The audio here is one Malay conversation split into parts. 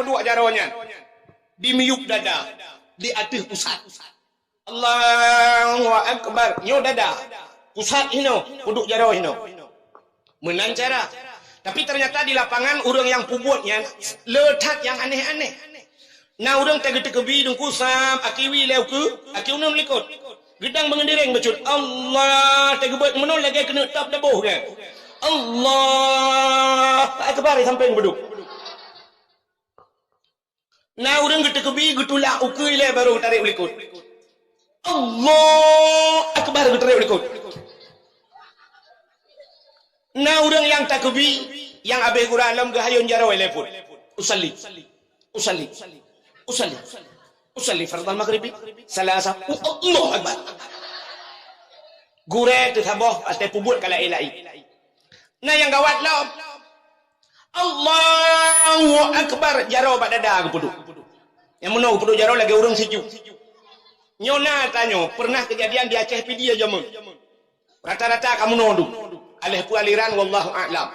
dua jaronya di miup dada di atas pusat. Allahu akbar nyo dada pusat hino duduk jaro hino menang cara. Tapi ternyata di lapangan orang yang pubutnya letak yang aneh-aneh. Nah orang tege-tegebi dong kusam akiwi leu ke aki unum likut gedang mengendireng becut Allah tegebut menol lagi kena tap dabuh kan Allah akbar sampai beduk. Nah orang getegebi getulak ukui le baru tarik likut Allah akbar tarik likut. Nah orang yang takebi yang abe Quran alam gahayun jarawa lepun usalli fardal maghribi salasa Allah akbar gure tu taboh ate pubut kala ilai. Nah yang gawat lah Allahu akbar jarawa bak dada ke puduk yang menau puduk jarawa lagi orang sejuk nyona tanya pernah kejadian di Aceh pidi aja mun rata-rata kamu noduk alih pu aliran wallahu a'lam.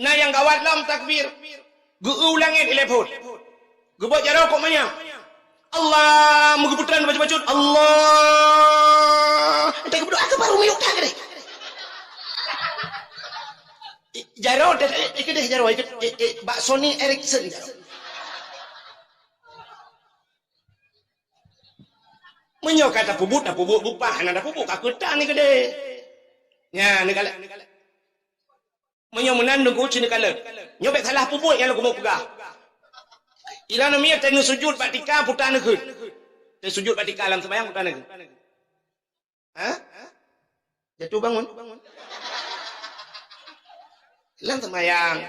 Nah yang gawat lam takbir geulangin ileput gebot jaro kok manya Allah mengeputran baca-baca Allah entek berdoa ke baru meyuk tak deh jaro ikut jaro ikut Mbak Sony Erickson menyok kata pubut bupah ada pubuk kakutan ni gede nya ni kala menyo menandung ku cini kala nyobek salah puput yang aku mau pegah ilana mia tenu sujud batika putan ke te sujud batika alam sembahyang putan ke ha jatuh bangun alam sembahyang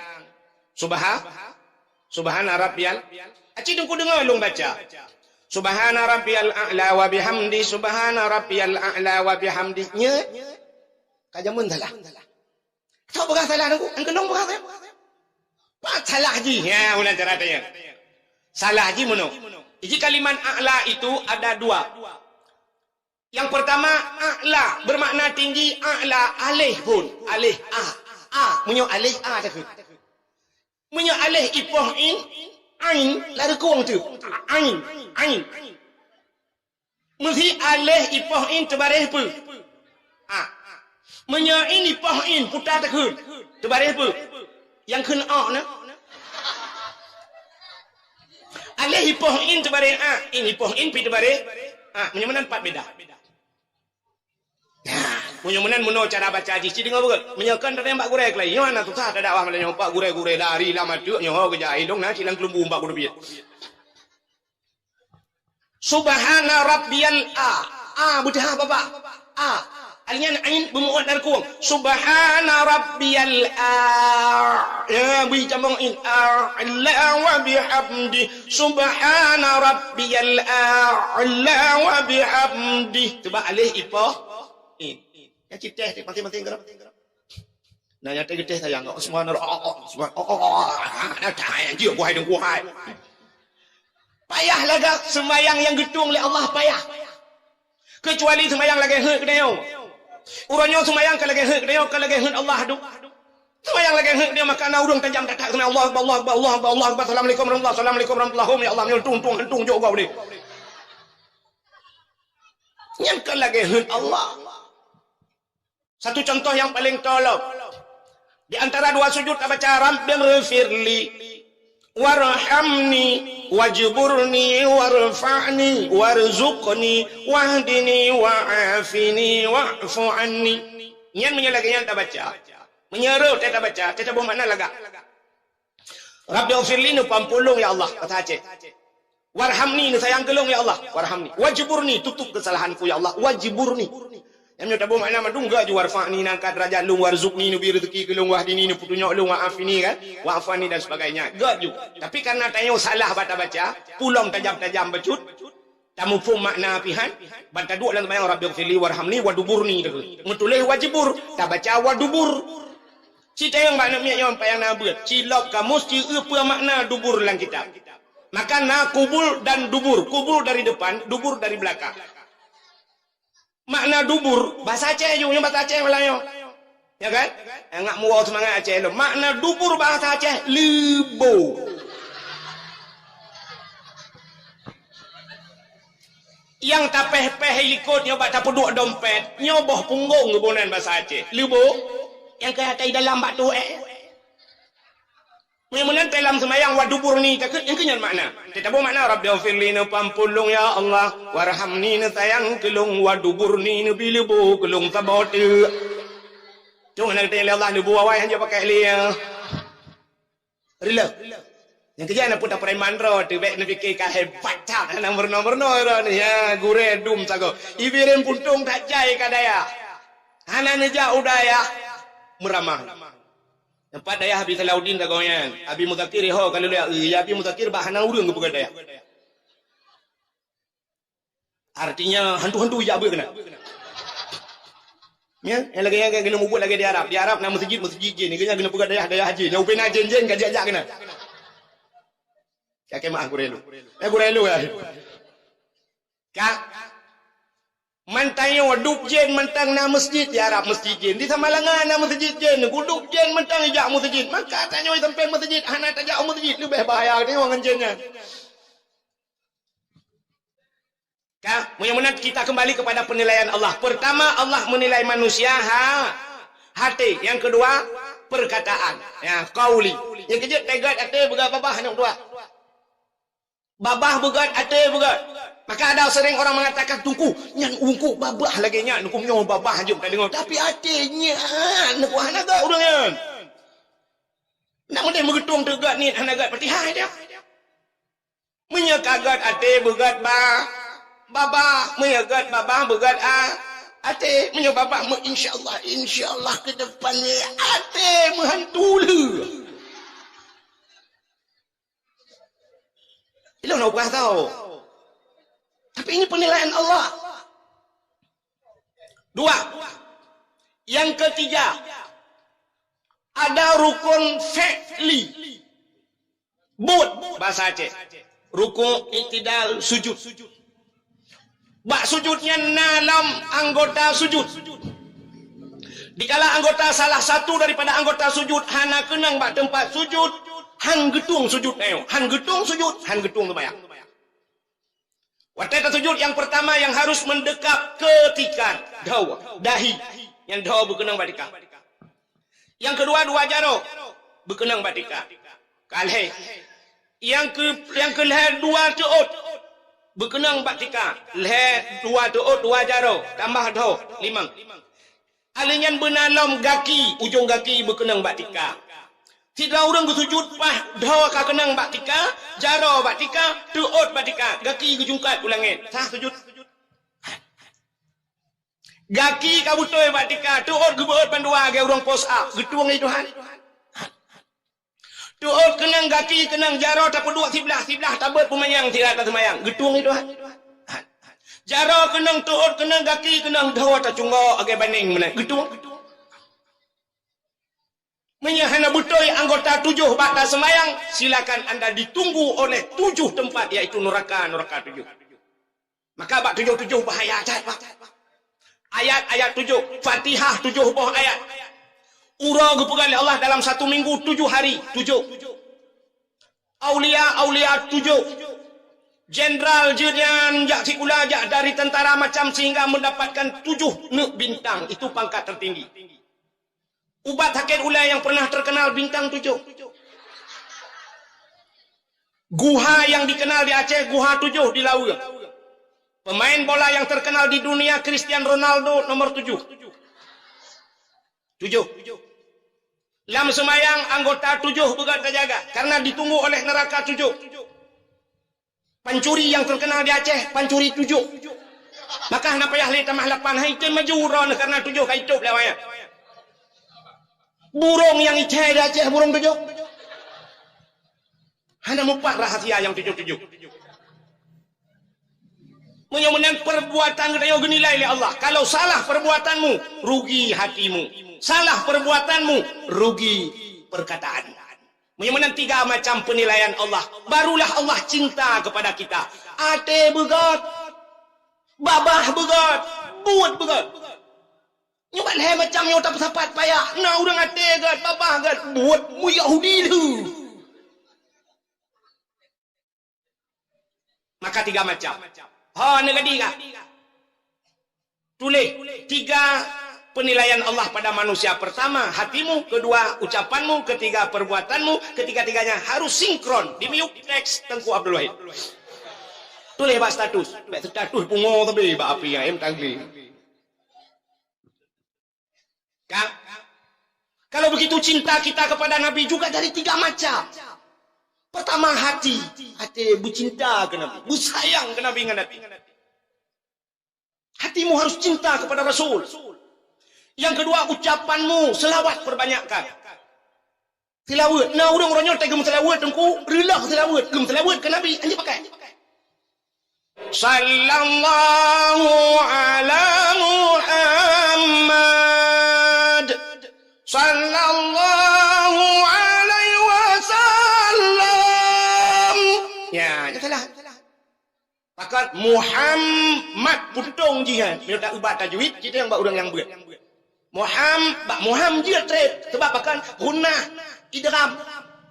subhana rabbiyal aci dengku dengar long baca subhana rabbiyal a'la wa bihamdi subhana rabbiyal a'la wa bihamdi nya kajamun salah. Tahu bukan salah aku, engkau dong bukan saya. Pak salah ji, ya ulah cara tanya. Salah ji mono. Jadi kalimat a'la itu ada dua. Yang pertama a'la bermakna tinggi, a'la alih pun, alih a munyo alih a tak. Munyo alih ipoh in ain lari kuang tu. Ain. Mesti alih ipoh in terbarih pu. Menya ini pahin putar tekun terbaris apa yang kena na alih pahin terbaris ini pahin pi terbaris menyamanan empat beda nah menyamanan mono cara baca haji ci dengar betul menyakan dari mbak gurek lai yo ana susah ada dakwah malanya pak gurek dari lama tu nyo ke jai dong na cilang kelumbu mbak gurek subhana rabbiyal budah bapak alinya ain bumuat dari kuang subhana rabbiyal ya bi jambong in a'la wa bihamdi subhana rabbiyal a'la wa bihamdi coba alih ipah in ya cipteh penting-penting gerak nah ya teh saya enggak subhana tak dia buai dong buai payah laga sembayang yang gedung oleh Allah payah kecuali sembayang lagi hek dia urangnya semayang kalau lagi hen Allah adu semayang lagi hen dia maka na urang tajam tak sama Allah assalamualaikum warahmatullahi ya Allah nyuntung jauh kau ni yang kalau lagi hen Allah. Satu contoh yang paling tolong di antara dua sujud baca Rabbighfirli warhamni wajburni warfa'ni warzuqni wahdini wa'afini wa'fu anni. Nyan menyelaganya tak baca menyeru tak baca tak tahu mana laga Rabbighfirli nu pampulung ya Allah kata Aceh warhamni nu sayang kelung ya Allah warhamni wajburni tutup kesalahanku ya Allah wajburni yang tak tahu makna madungga ju warfa'ni nangkat derajat lu warzuqni nu bi rezeki kelung wahdini nu putunya lu wa'afini kan wa'fani dan sebagainya gak ju tapi karena tanya salah baca pulang tajam-tajam becut tamu pun makna pihan banta dua dalam bayang Rabbighfirli warhamni waduburni metulih wajibur tak baca wadubur cita yang makna miak yang payang nabuat cilok kamus ci apa makna dubur dalam kitab maka na kubul dan dubur kubul dari depan dubur dari belakang. Makna dubur bahasa Aceh juga bahasa Aceh malahnya ya kan enggak mau semangat Aceh lo makna dubur bahasa Aceh libo Yang tapeh-peh ikut nyoba tak peduk dompet, nyoboh punggung kebunan bahasa Aceh. Lubo yang ke atai dalam batu Memunan dalam semayang wadubur ni tak yang kenyan makna. Tidak tahu makna Rabbighfirli na pampulung ya Allah, warhamni na sayang kelung wadubur ni na bilubu kelung sabot. Cuma nak tanya Allah ni buah wai hanya pakai dia. Rela. Yang kerja nak putar preman ro tu baik nak fikir kah hebat tak nak berno ro ni ya gure dum sago. Ibiren puntung tak jai kadaya. Hana neja udaya meramah. Tempat daya habis Salaudin tak goyan. Abi Muzakir ho kalau dia ya Abi Muzakir bahana urang ke bukan daya. Artinya hantu-hantu ya apa kena. Ya, yang lagi yang kena mubut lagi di Arab. Di Arab nama masjid je ni kena bukan daya haji. Yang upena jen-jen gajak-gajak kena. Ya kemah gurelu. Gurelu ya. Kak. Mantayo duk jen mentang na masjid di Arab masjid jen. Di Samalangan na masjid jen. Guduk jen mentang ijak masjid. Maka tanya sampai masjid hana tajak masjid lebih bahaya ni orang jennya. Kak, mudah-mudahan kita kembali kepada penilaian Allah. Pertama Allah menilai manusia hati. Yang kedua perkataan. Ya, qauli. Yang kejut tegat hati begat babah anak dua. Babah begat, ate begat. Maka ada sering orang mengatakan tungku, nyan ungku babah lagi nyan, nukum nyawa babah je bukan dengar. Tapi atenya, nukum hanaga orang nyan. Nak mesti mengetung tegat ni hanaga pertihai dia. Menyakagat ate begat babah, menyagat babah begat ate, menyok babah insyaallah ke depannya ate menghantu le. Itu nak bukan tahu. Tapi ini penilaian Allah. Dua. Yang ketiga. Ada rukun fi'li. Bud bahasa Aceh. Rukun iktidal sujud. Bak sujudnya dalam anggota sujud. Dikala anggota salah satu daripada anggota sujud hana kenang bak tempat sujud, han getung sujud ayo. Han getung sujud, han getung sembahyang. Waktu sujud yang pertama yang harus mendekap ketikan dahi yang dawa berkenang batika. Yang kedua dua jaro berkenang batika. Kalhe. Yang ke leher dua teut berkenang batika. Leher dua teut dua jaro tambah daw limang. Alinyan benalom gaki ujung gaki berkenang batika. Tidak orang bersujud pah dawa ka kenang batika, jaro batika, teut batika, gaki gejungkat ulangin. Sah sujud. Gaki ka butoi batika, teut gebeut pandua ge urang pos up, getuang ni Tuhan. Teut kenang gaki kenang jaro tak pedua siblah tabat pemayang tidak semayang, getuang ni Tuhan. Jaro kenang teut kenang gaki kenang dawa tak cunggo age banding meneh, getuang. Menyahana butoi anggota 7 bakda semayang, silakan anda ditunggu oleh 7 tempat, yaitu neraka 7. Maka bak 7 bahaya ajaib. Ayat 7, Fatihah 7 buah ayat. Urang gepegang oleh Allah dalam 1 minggu 7 hari 7. Aulia 7. Jenderal jenian jak sikula jak dari tentara macam sehingga mendapatkan 7 bintang, itu pangkat tertinggi. Ubat hakir ulai yang pernah terkenal bintang 7. Guha yang dikenal di Aceh, Guha 7 di Lawu. Pemain bola yang terkenal di dunia, Cristiano Ronaldo nomor 7. 7. Lam semayang anggota 7 begat terjaga karena ditunggu oleh neraka 7. Pancuri yang terkenal di Aceh, pancuri 7. Maka nak payah le tamah 8 hai ten maju ron karena 7 kai hidup lawanya. Burung yang icai di Aceh, burung 7. Hanya 4 rahasia yang 7. Menyumbang perbuatan kita genilai oleh Allah. Kalau salah perbuatanmu, rugi hatimu. Salah perbuatanmu, rugi perkataan. Menyumbang 3 macam penilaian Allah. Barulah Allah cinta kepada kita. Ate begat, babah begat, buat begat. Nyoba leh macam yang tak sapat payah. Nah orang ate gat, babah gat, buat mu Yahudi tu. Maka 3 macam. Ha negadi ka. Tulis 3 penilaian Allah pada manusia. Pertama, hatimu. Kedua, ucapanmu. Ketiga, perbuatanmu. Ketiga-tiganya harus sinkron. Di mute teks Tengku Abdul Wahid. Tulis bak status. Bak status pungo tapi bak api yang tangli. Kak, kalau begitu cinta kita kepada Nabi juga dari 3 macam. Pertama, hati. Hati bercinta ke Nabi. Bersayang ke Nabi. Hatimu harus cinta kepada Rasul. Yang kedua, ucapanmu. Selawat perbanyakkan. Tilawat. Nah, orang-orangnya tak gem tilawat. Tengku relah tilawat. Gem tilawat ke Nabi. Anjir pakai. Sallallahu ala Muhammad. Sallallahu alaihi wasallam. Ya, salah. Pakat Muhammad putung jihan. Bila tak ubat tajwid, kita yang buat orang yang buat. Muhammad dia trade. Sebab pakat gunnah idgham.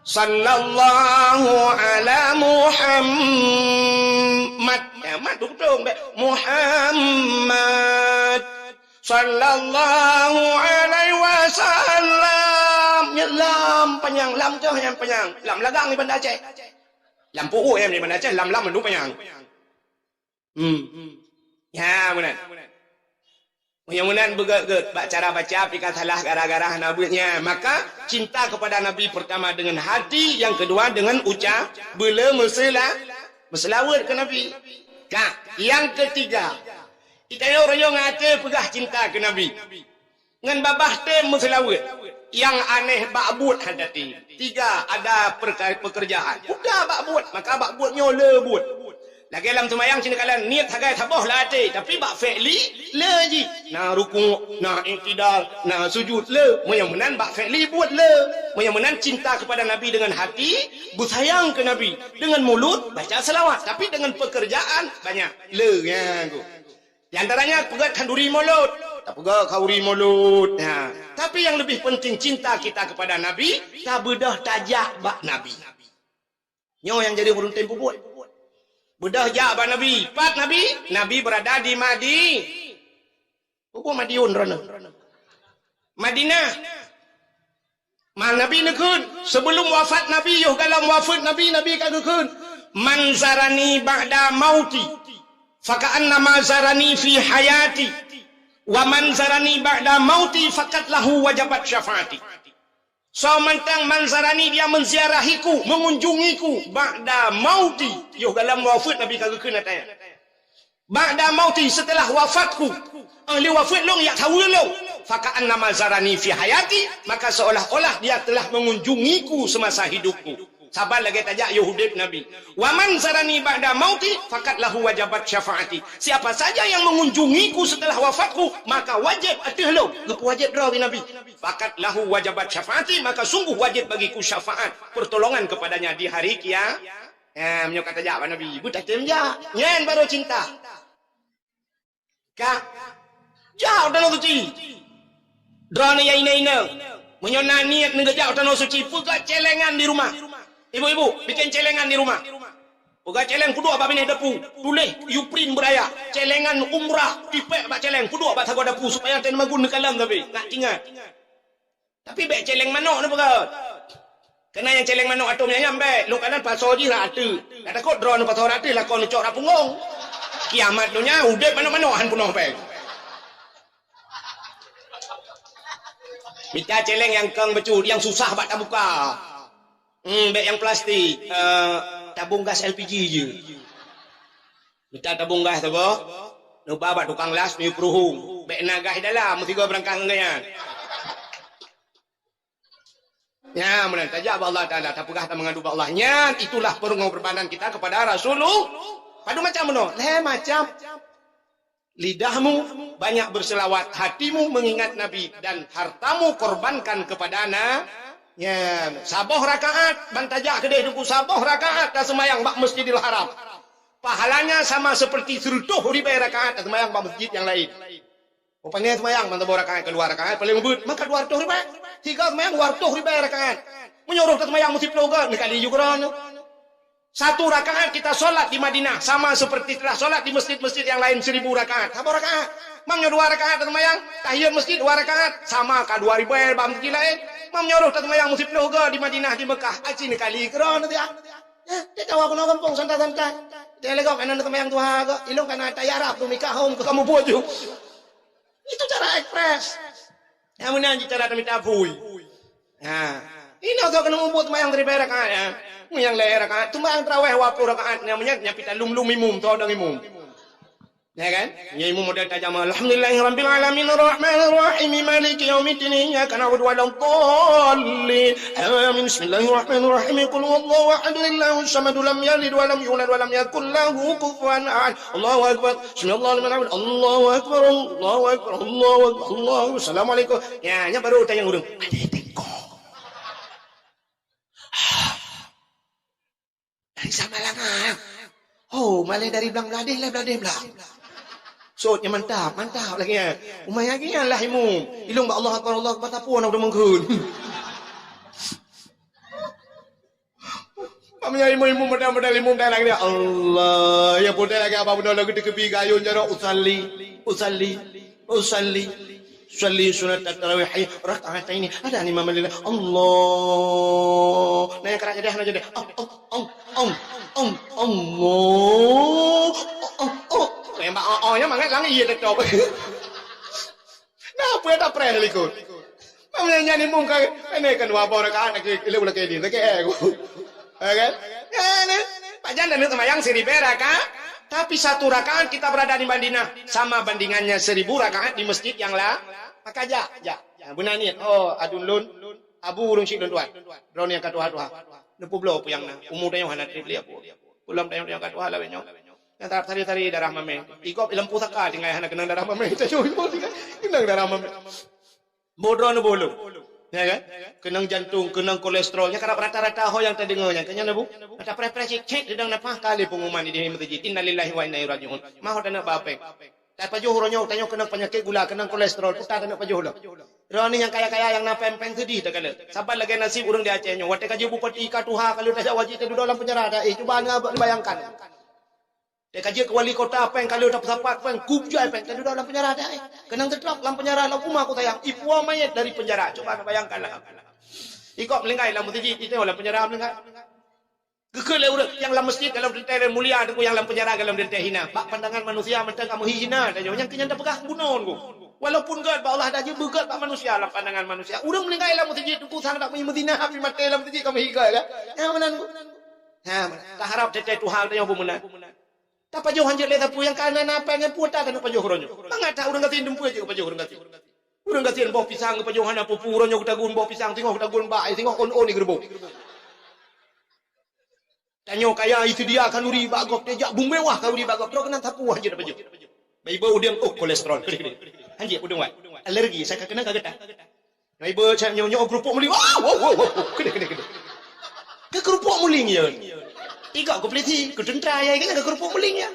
Sallallahu ala Muhammad. Ya, mat putung. Muhammad. Sallallahu alaihi wasallam. Ya, lam panjang. Lam tu yang panjang. Lam lagang di Bandar Aceh. Lam pu'u yang di Bandar Aceh. Lam mendu panjang. Ya, munan. Mudah-mudahan begat cara baca pikat salah gara-gara nabinya. Maka cinta kepada Nabi pertama dengan hati, yang kedua dengan ucap, bela berselawat ke Nabi. Kak, yang ketiga, kita orang yang ngate pegah cinta ke Nabi. Ngan babah tem berselawat. Yang aneh bakbut hadati. 3 ada pekerjaan. Udah bakbut, maka bakbutnya lebut. Lagi dalam semayang sini kalian niat hagai taboh lah hati. Tapi bak fi'li le je. Nah rukuk, nah iktidal, nah sujud le. Mudah-mudahan bak fi'li buat le. Mudah-mudahan cinta kepada Nabi dengan hati, bersayang ke Nabi. Dengan mulut, baca selawat. Tapi dengan pekerjaan, banyak le. Ya, di antaranya pegat kanduri mulut. Tak pegat kauri mulut. Nah, tapi yang lebih penting cinta kita kepada Nabi, tak bedah tajak bak Nabi. Nyo yang jadi urun tempo buat. Bedah jabah Nabi. Pat Nabi berada di Madiun rana. Madinah. Nabi nekun. Sebelum wafat Nabi, dalam wafat Nabi kagakun. Man zarani ba'da mauti. Faka'annama zarani fi hayati. Wa man zarani ba'da mauti fakat lahu wajabat syafaati. So mantang manzarani dia menziarahiku, mengunjungiku ba'da mauti. Yo dalam wafat Nabi kagak kena tanya. Ba'da mauti, setelah wafatku. Ahli wafat long ya tahu lo. Faka'an nama zarani fi hayati, maka seolah-olah dia telah mengunjungiku semasa hidupku. Sabar lagi tajak Yahudi Nabi. Wa man zarani ba'da mauti fakat lahu wajabat syafaati. Siapa saja yang mengunjungiku setelah wafatku, maka wajib atih lo. Wajib draw Nabi. Fakat lahu wajabat syafaati, maka sungguh wajib bagiku syafaat, pertolongan kepadanya di hari kiamat. Menyok kata jawab Nabi. Budak temja. Nyen baru cinta. Kak. Jauh dalam suci. Drone ya ina. Menyona niat negajak dalam suci. Pugat celengan di rumah. Ibu-ibu, bikin celengan di rumah. Pugat celeng kudu apa bini depu. Tulis, yuprin beraya. Celengan umrah. Tipek bak celeng. Kudu apa tago depu. Supaya ten magun nekalam tapi. Nak tinggal. Tapi bek celeng manok ni pugat. Kena yang celeng manok atumnya nyampe. Lu kanan pasal je rata. Kata kau drone pasal rata lah kau necok rapungong. Kiamat tu nya udah manok-manokan penuh pek. Minta celeng yang kang becu, yang susah bak tak buka. Beg yang plastik. Tabung gas LPG je. Minta tabung gas tu boh. Lupa bak tukang las ni peruhung. Beg nagas dalam mesti gua berangkang dengan. Ya, mudah tajak Allah Taala. Tak pegah tak mengadu Allahnya. Itulah pengorbanan kita kepada Rasulullah. Padu macam mana? Macam lidahmu banyak berselawat, hatimu mengingat Nabi, dan hartamu korbankan kepada ya, saboh rakaat, bantajak kedai duku saboh rakaat dah semayang bak Masjidil Haram. Pahalanya sama seperti serutuh ribai rakaat dah semayang bak masjid yang lain. Rupanya semayang bantaboh rakaat kedua rakaat paling ngebut, maka 200 ribai. 3 semayang 200 ribai rakaat. Menyuruh ke semayang mesti pelogat, nekali juga. Satu rakaat kita solat di Madinah sama seperti telah solat di masjid-masjid yang lain 1000 rakaat. Apa rakaat? Mamnya 2 rakaat termayang. Tahiyat masjid 2 rakaat. Sama ka 2000 bam masjid lain. Mamnya roh termayang masjid penuh ke di Madinah di Mekah. Aci ni kali kira nanti ah. Dia tahu aku nak kampung santai-santai. Dia legok kanan termayang Tuhan ke. Ilung kana tayarap tu mikah home ke kamu bojo. Itu cara ekspres. Yang mana cara minta pui. Nah, ini untuk kena membuat mayang dari rakaat ya. Yang lain rakaat, tu mayang terawih waktu rakaat namanya nyapita lum-lum imum, tu orang imum. Ya kan? Ya imum model tajam. Alhamdulillahirabbil alamin arrahmanir rahim maliki yaumiddin iyyaka na'budu wa iyyaka nasta'in. Bismillahirrahmanirrahim. Qul huwallahu ahad, Allahus samad, lam yalid wa lam yulad wa lam yakul lahu kufuwan ahad. Allahu akbar. Bismillahirrahmanirrahim. Allahu akbar. Allahu akbar. Allahu akbar. Allahu. Assalamualaikum. Ya, nya baru tanya urang. Dari Samalangan. Oh, malah dari belang belah. Sotnya mantap lagi ya. Umay lagi ya lah imum. Ilung ba Allah akbar tapu nak udah mengkun. Pamnya imum modal imum dah lagi Allah. Ya bodai lagi apa benda lagi dikebi gayun jaro usalli. Salli sunat tarawih rakaat ini ada ni mama lillah Allah nah yang kerana jadi Allah yang mangat lang iya tetap nah apa tak pernah likut mama nyanyi muka ini kan wabah rakaat lagi ilu lagi ini lagi aku kan Pak Jan dan temayang 1000 rakaat tapi 1 rakaat kita berada di Madinah sama bandingannya 1000 rakaat di masjid yang lah maka ja benar ni adun lun abu urung sik lun tuan drone yang katuha nepu blo pu yang na umur dah yang hanat beli aku ulam dah yang katuha la benyo yang tari darah mame ikop lempu taka tinggal hana kenang darah mame tajo kenang darah mame bodro ne bolu ya kan kenang jantung kenang kolesterolnya karena rata-rata ho yang terdengarnya kanya bu ada prepres cek dedang napa kali pengumuman di masjid innalillahi wa inna ilaihi rajiun mah dana bapeng tak pajuhronyo tanya kenang penyakit gula kenang kolesterol putar kena pajuhlo rani yang kaya-kaya yang na pempeng sedih tak kala sabar lagi nasib urang di Aceh nyo wate kaji bupati katuha kalau tak wajib tu dalam penjara dah cuba anda bayangkan dia kaji ke wali kota peng kalau tak sapat peng kubjai peng tu dalam penjara dah kenang tetap dalam penjara la rumah aku tayang ipua mayat dari penjara coba anda bayangkanlah ikut melingkai dalam masjid itu dalam penjara melingkai kekele urang yang dalam masjid dalam detail mulia aku yang dalam penjara dalam detail hina bak pandangan manusia mentang kamu hina dah yang kenyang dah pegah bunon ku walaupun God Allah dah je begat bak manusia dalam pandangan manusia urang melingkai dalam masjid tu sang tak Madinah api mati dalam masjid kamu higa kan ha menan ku ha tak harap detail tu hal tanya apa menan tak pajuh hanjir le tapu yang kanan apa yang putar kan pajuh ronyo bangat tak urang gatin dempu je pajuh urang gatin boh pisang pajuh hana pupu ronyo kutagun boh pisang tengok kutagun baik tengok on ni gerbong tanya kaya itu dia kanuri bagok dia bung mewah kanuri bagok terus kena tapu aja dah baju. Baiba udang kolesterol. Anjir udang wat. Alergi saya kena kaget. Baiba cak nyonya kerupuk muling. Wow. Kena. Ke kerupuk muling ya. Tiga ko peliti ke tentera ya kan ke kerupuk muling ya.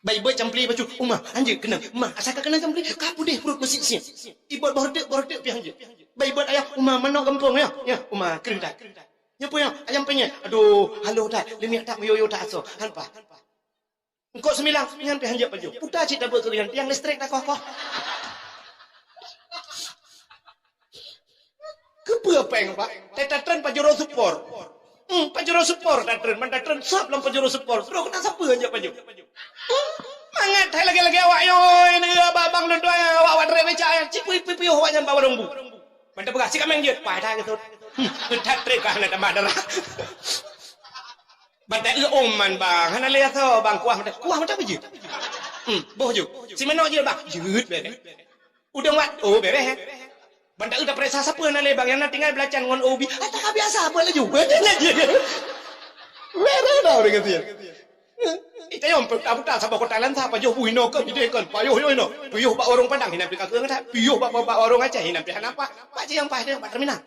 Baiba campli baju umah anjir kena. Mah asal kena campli kapu deh perut mesin sini. Ibu bordek pi anjir. Baiba ayah umah mana kampung ya. Ya umah kerendak. Nyepo yang ayam penyet. Aduh, halo tak. Lemi tak meyoyo tak so. Hanpa. Engkau 9 pi hanjap baju. Putar cik dabut tulian tiang listrik tak kokoh. Kepa peng pak. Tetatren pajero support. Pajero support tatren, man tatren sap lam pajero support. Terus kena siapa hanjap baju. Mangat hai lagi awak yo ini babang lu doa awak dre beca cik pipi awak nyan bawa rombu. Mantap begah sik kameng je. Pai dah gitu. Ketat trek nak tambah darah. Bantai man bang, hana lihat tau bang kuah macam apa je? Boh je. Si mana je bang? Jut bebe. Udang wat, bebe. Bantai udah periksa siapa nak le bang yang nak tinggal belacan ngon obi. Tak biasa apa laju. Betul je. Bebe dah orang kata. Itu yang putar sabah kota lan sa pajuh buhino ke ide kan payuh yo no. Payuh bak orang Padang hinap ka keung tak. Payuh bak orang Aceh hinap apa? Pak je yang pah dia Pak terminal.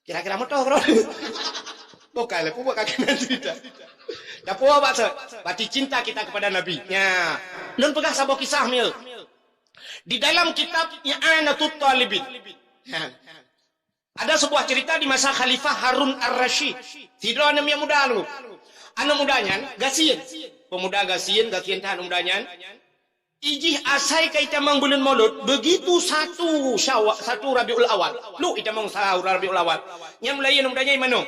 Kira-kira motor bro. Bukan lah, buat kaki nanti dah. Dah puas bakso. Berarti cinta kita kepada Nabi. Ya. Lun pegah sabah kisah mil. Di dalam kitab I'anatul Talibin. Ada sebuah cerita di masa Khalifah Harun ar-Rasyid. Tidak anak yang muda lu. Anak mudanya gasien. Pemuda gasien tahan mudanya. Ijih asai kaita mang bulan Maulud. Begitu satu Rabiul Awal. Lu ita mang Rabiul Awal. Yang mulai mudanya imano.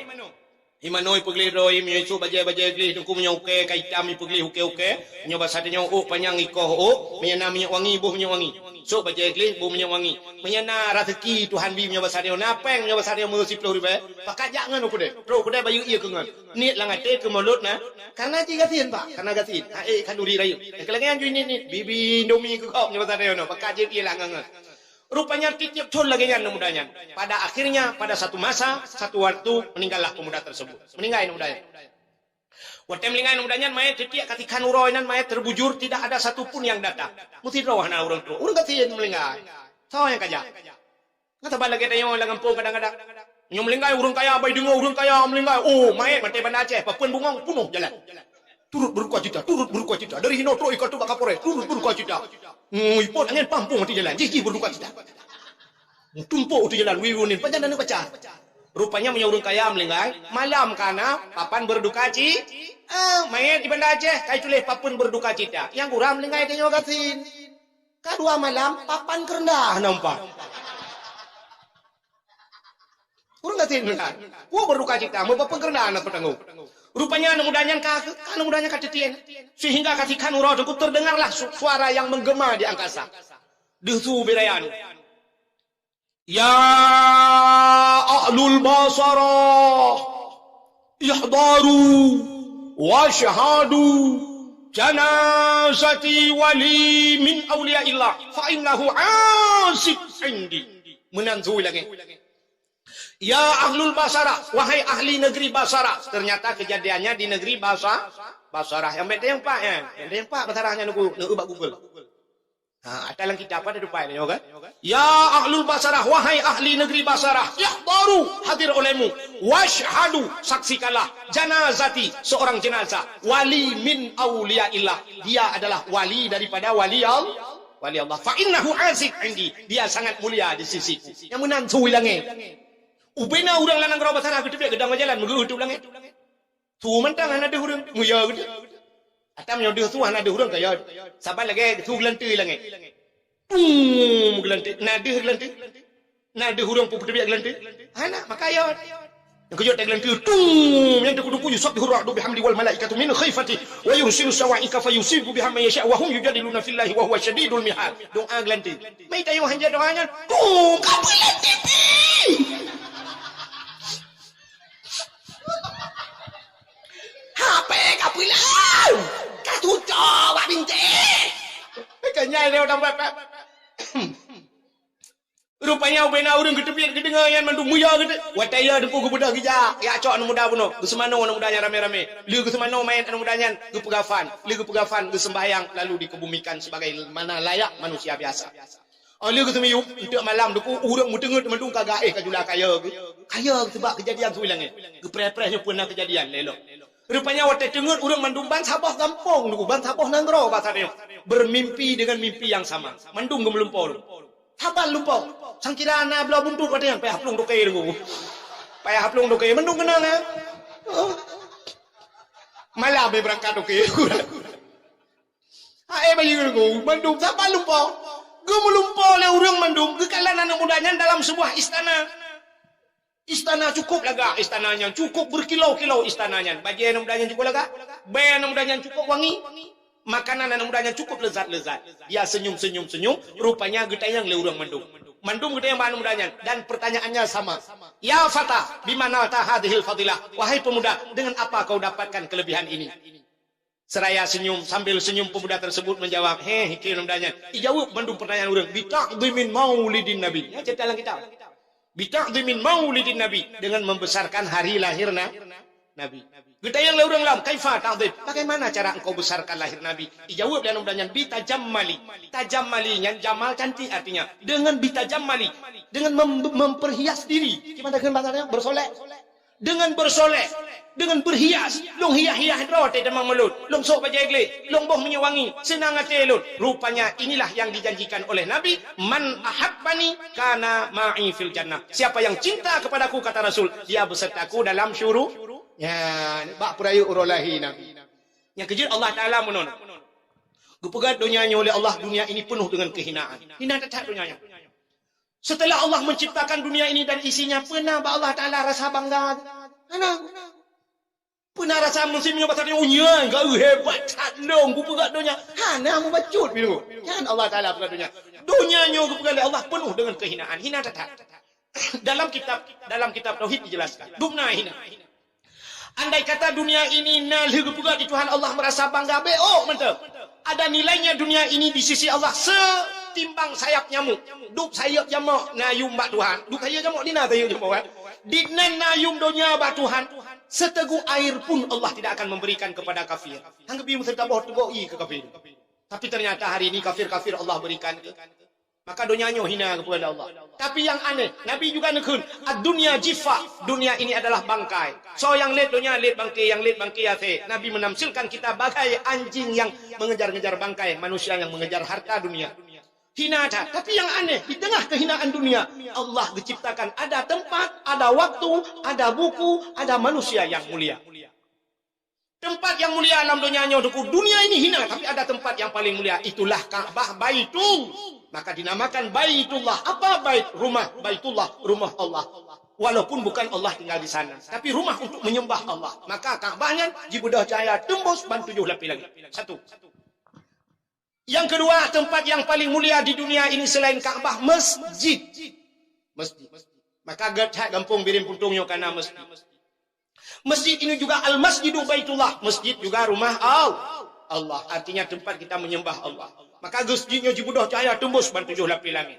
Imanoi pagli roi mi su baje gli ku mi oke kaita mi pagli oke. Nyoba sadanya panjang iko menyana mi wangi buh mi wangi. So baje gli buh mi wangi. Menyana rezeki Tuhan bi nyoba sadanya napeng nyoba sadanya mu 10 ribu. Pakajak ngan kude. Pro kude bayu ieu keungan. Ni langate ke Maulud na. Karena tiga tin Pak, karena gatin. Kanuri rayu. Kelengan ju ni bibi Indomie ku kau nyoba sadanya no. Pakajak ieu langangan. Rupanya tiap col lagi yang mudanya. Pada akhirnya, pada satu masa, satu waktu, meninggallah pemuda tersebut. Meninggal mudanya. Waktu meninggal mudanya, mayat setiap ketika nuroinan mayat terbujur, tidak ada satupun yang datang. Mesti rohana orang tua. Orang kata yang meninggal. Tahu yang kaya. Kata balik kita yang orang kampung kadang-kadang. Yang meninggal orang kaya, abai dengar orang kaya meninggal. Oh, mayat mati Banda Aceh. Papun bunga penuh jalan. Turut berduka cita. Dari Hinotro ikat tu bakal pore. Turut berduka cita. Ipot angin pampung di jalan. Jiji berduka cita. Tumpuk di jalan. Wiwunin. Panjang dan baca. Rupanya punya orang kaya melinggai. Malam karena papan berduka cita. Mayat di Banda Aceh. Kaya tulih papan berduka cita. Yang kurang melinggai tanya kasin. Kedua malam papan kerendah nampak. Kurang kasin melinggai. Gua berduka cita. Mau papan kerendah anak petanggung. Rupanya anak mudanya katetian. Sehingga ketika nurau itu terdengarlah suara yang menggema di angkasa. Desu berayan. Ya ahlul basara. Ihdaru. Washahadu. Janazati wali min awliyaillah. Fa'innahu asib indi. Menanzui lagi. Ya ahlul Basara, wahai ahli negeri Basara. Ternyata kejadiannya di negeri Basara. Yang beda yang pak ya. Yang pak basarahnya nunggu ubah Google. Nah, ada dalam kitab ada depan ya kan? Ya ahlul Basara, wahai ahli negeri Basara. Ya baru hadir olehmu. Washhadu, saksikanlah janazati, seorang jenazah. Wali min auliyaillah. Dia adalah wali daripada wali Allah. Fa innahu azik indi. Dia sangat mulia di sisiku. Yang menantu hilangnya. Ubena urang lanang rawa basarah gede gedang jalan mengeutup langit. Tu mentang ana ada urang muya gede. Atam nyo deuh tu ana ada urang kaya. Saban lagi tu gelante langit. Gelante. Nadeuh gelante. Nadeuh urang pu gede gelante. Ana makaya. Yang kejut gelante yang dekudu yusab bihuradu bihamdi wal malaikatu min khifati wa yursilu sawaika fayusibu biha man yasha wa hum yujadiluna fillahi wa huwa syadidul mihal. Doa gelante. Mai tayo hanja doanya. Kapulante. HP kapilau katuco wak binti kanyai dia orang bapap rupanya ubena urang gedebik gedengayan mandu muya gede wataya dempu kebudak gija ya cok anu muda buno gesemano anu mudanya rame-rame lieu gesemano main anu mudanya gepegafan gesembahyang lalu dikebumikan sebagai mana layak manusia biasa. Lieu gesemiu untuk malam deku urang mudengeut mandung kagak kajula kaya sebab kejadian tu hilangnya gepreh-prehnya pernah kejadian lelo. Rupanya waktu dengar orang mandumban sabah gampong, ban sabah nanggro bahasanya. Bermimpi dengan mimpi yang sama. Mandung gemelumpol. Sabah lumpol. Sangkira anak belah buntut katanya. Payah haplung dokai dengu. Payah haplung dokai. Mandung kenang ya. Malah berangkat dokai. Bayi dengu. Mandung sabah lumpol. Gemelumpol oleh orang mandung. Kekalan anak mudanya dalam sebuah istana. Istana cukup laga istananya, cukup berkilau-kilau istananya. Baju anak mudanya cukup laga, bayi anak mudanya cukup wangi, makanan anak mudanya cukup lezat-lezat. Dia senyum, rupanya getayang le urang mandung getayang anak mudanya. Dan pertanyaannya sama. Ya fata, bimana tahadhil fadilah? Wahai pemuda, dengan apa kau dapatkan kelebihan ini? Seraya senyum, sambil senyum pemuda tersebut menjawab, hikir anak mudanya. Dijawab mandung pertanyaan urang, bita'dhimin maulidin nabi. Ya cerita dalam kitab. Bita'dhimin maulidin nabi, dengan membesarkan hari lahir nabi. Getayang le urang lam, kaifa ta'dhim? Bagaimana cara engkau besarkan lahir nabi? Dijawab dan mudanya bitajammali. Tajammali yang jamal cantik artinya. Dengan bitajammali, dengan memperhias diri. Gimana dengan bahasanya? Bersolek. Dengan bersolek, dengan berhias, long hias-hias rote demang melut, long sok bajai glet, long boh menyewangi, senang hati lut. Rupanya inilah yang dijanjikan oleh Nabi, man ahabbani kana ma'i fil jannah. Siapa yang cinta kepadaku, kata Rasul, dia besertaku dalam syurga. Ya, bak perayu urolahi Nabi. Yang kejut Allah Taala menon. Gepegat dunianya oleh Allah, dunia ini penuh dengan kehinaan. Hina tak dunianya. Setelah Allah menciptakan dunia ini dan isinya, pernah Allah Taala rasa bangga? Pernah rasa musimnya pasal dunia, enggak hebat tak long gepegat dunia. Hana mu bacut biru. Kan Allah Taala pegat dunia. Dunianya gepegat oleh Allah penuh dengan kehinaan. Hina tak. Dalam kitab tauhid dijelaskan. Dubna hina. Andai kata dunia ini nalih gepegat di Tuhan Allah merasa bangga, mantap. Ada nilainya dunia ini di sisi Allah setimbang sayap nyamuk. Dup sayap nyamuk nayum bak Tuhan. Dup sayap nyamuk dina sayap nyamuk kan. Dinan nayum dunia bak Tuhan. Seteguk air pun Allah tidak akan memberikan kepada kafir. Anggap ibu serta boh tegoi ke kafir. Tapi ternyata hari ini kafir-kafir Allah berikan ke. Maka dunianya hina kepada Allah. Tapi yang aneh, Nabi juga nekun, ad-dunya jifa, dunia ini adalah bangkai. So yang lihat dunia, lihat bangkai, yang lihat bangkai ya teh. Nabi menamsilkan kita bagai anjing yang mengejar-ngejar bangkai, manusia yang mengejar harta dunia. Hina ada. Tapi yang aneh, di tengah kehinaan dunia, Allah diciptakan ada tempat, ada waktu, ada buku, ada manusia yang mulia. Tempat yang mulia dalam dunianya, dunia ini hina, tapi ada tempat yang paling mulia. Itulah Ka'bah Baitul. Maka dinamakan Baitullah. Apa bait? Rumah. Baitullah, rumah Allah. Walaupun bukan Allah tinggal di sana, tapi rumah untuk menyembah Allah. Maka Ka'bahnya jibudah cahaya tembus ban 7 lapis lagi. Satu. Yang kedua, tempat yang paling mulia di dunia ini selain Ka'bah, masjid. Masjid. Maka gampung birim puntungnya karena masjid. Masjid ini juga al-masjidu Baitullah. Masjid juga rumah Allah. Artinya tempat kita menyembah Allah. Maka masjidnya jibudah cahaya tembus ban 7 lapis langit.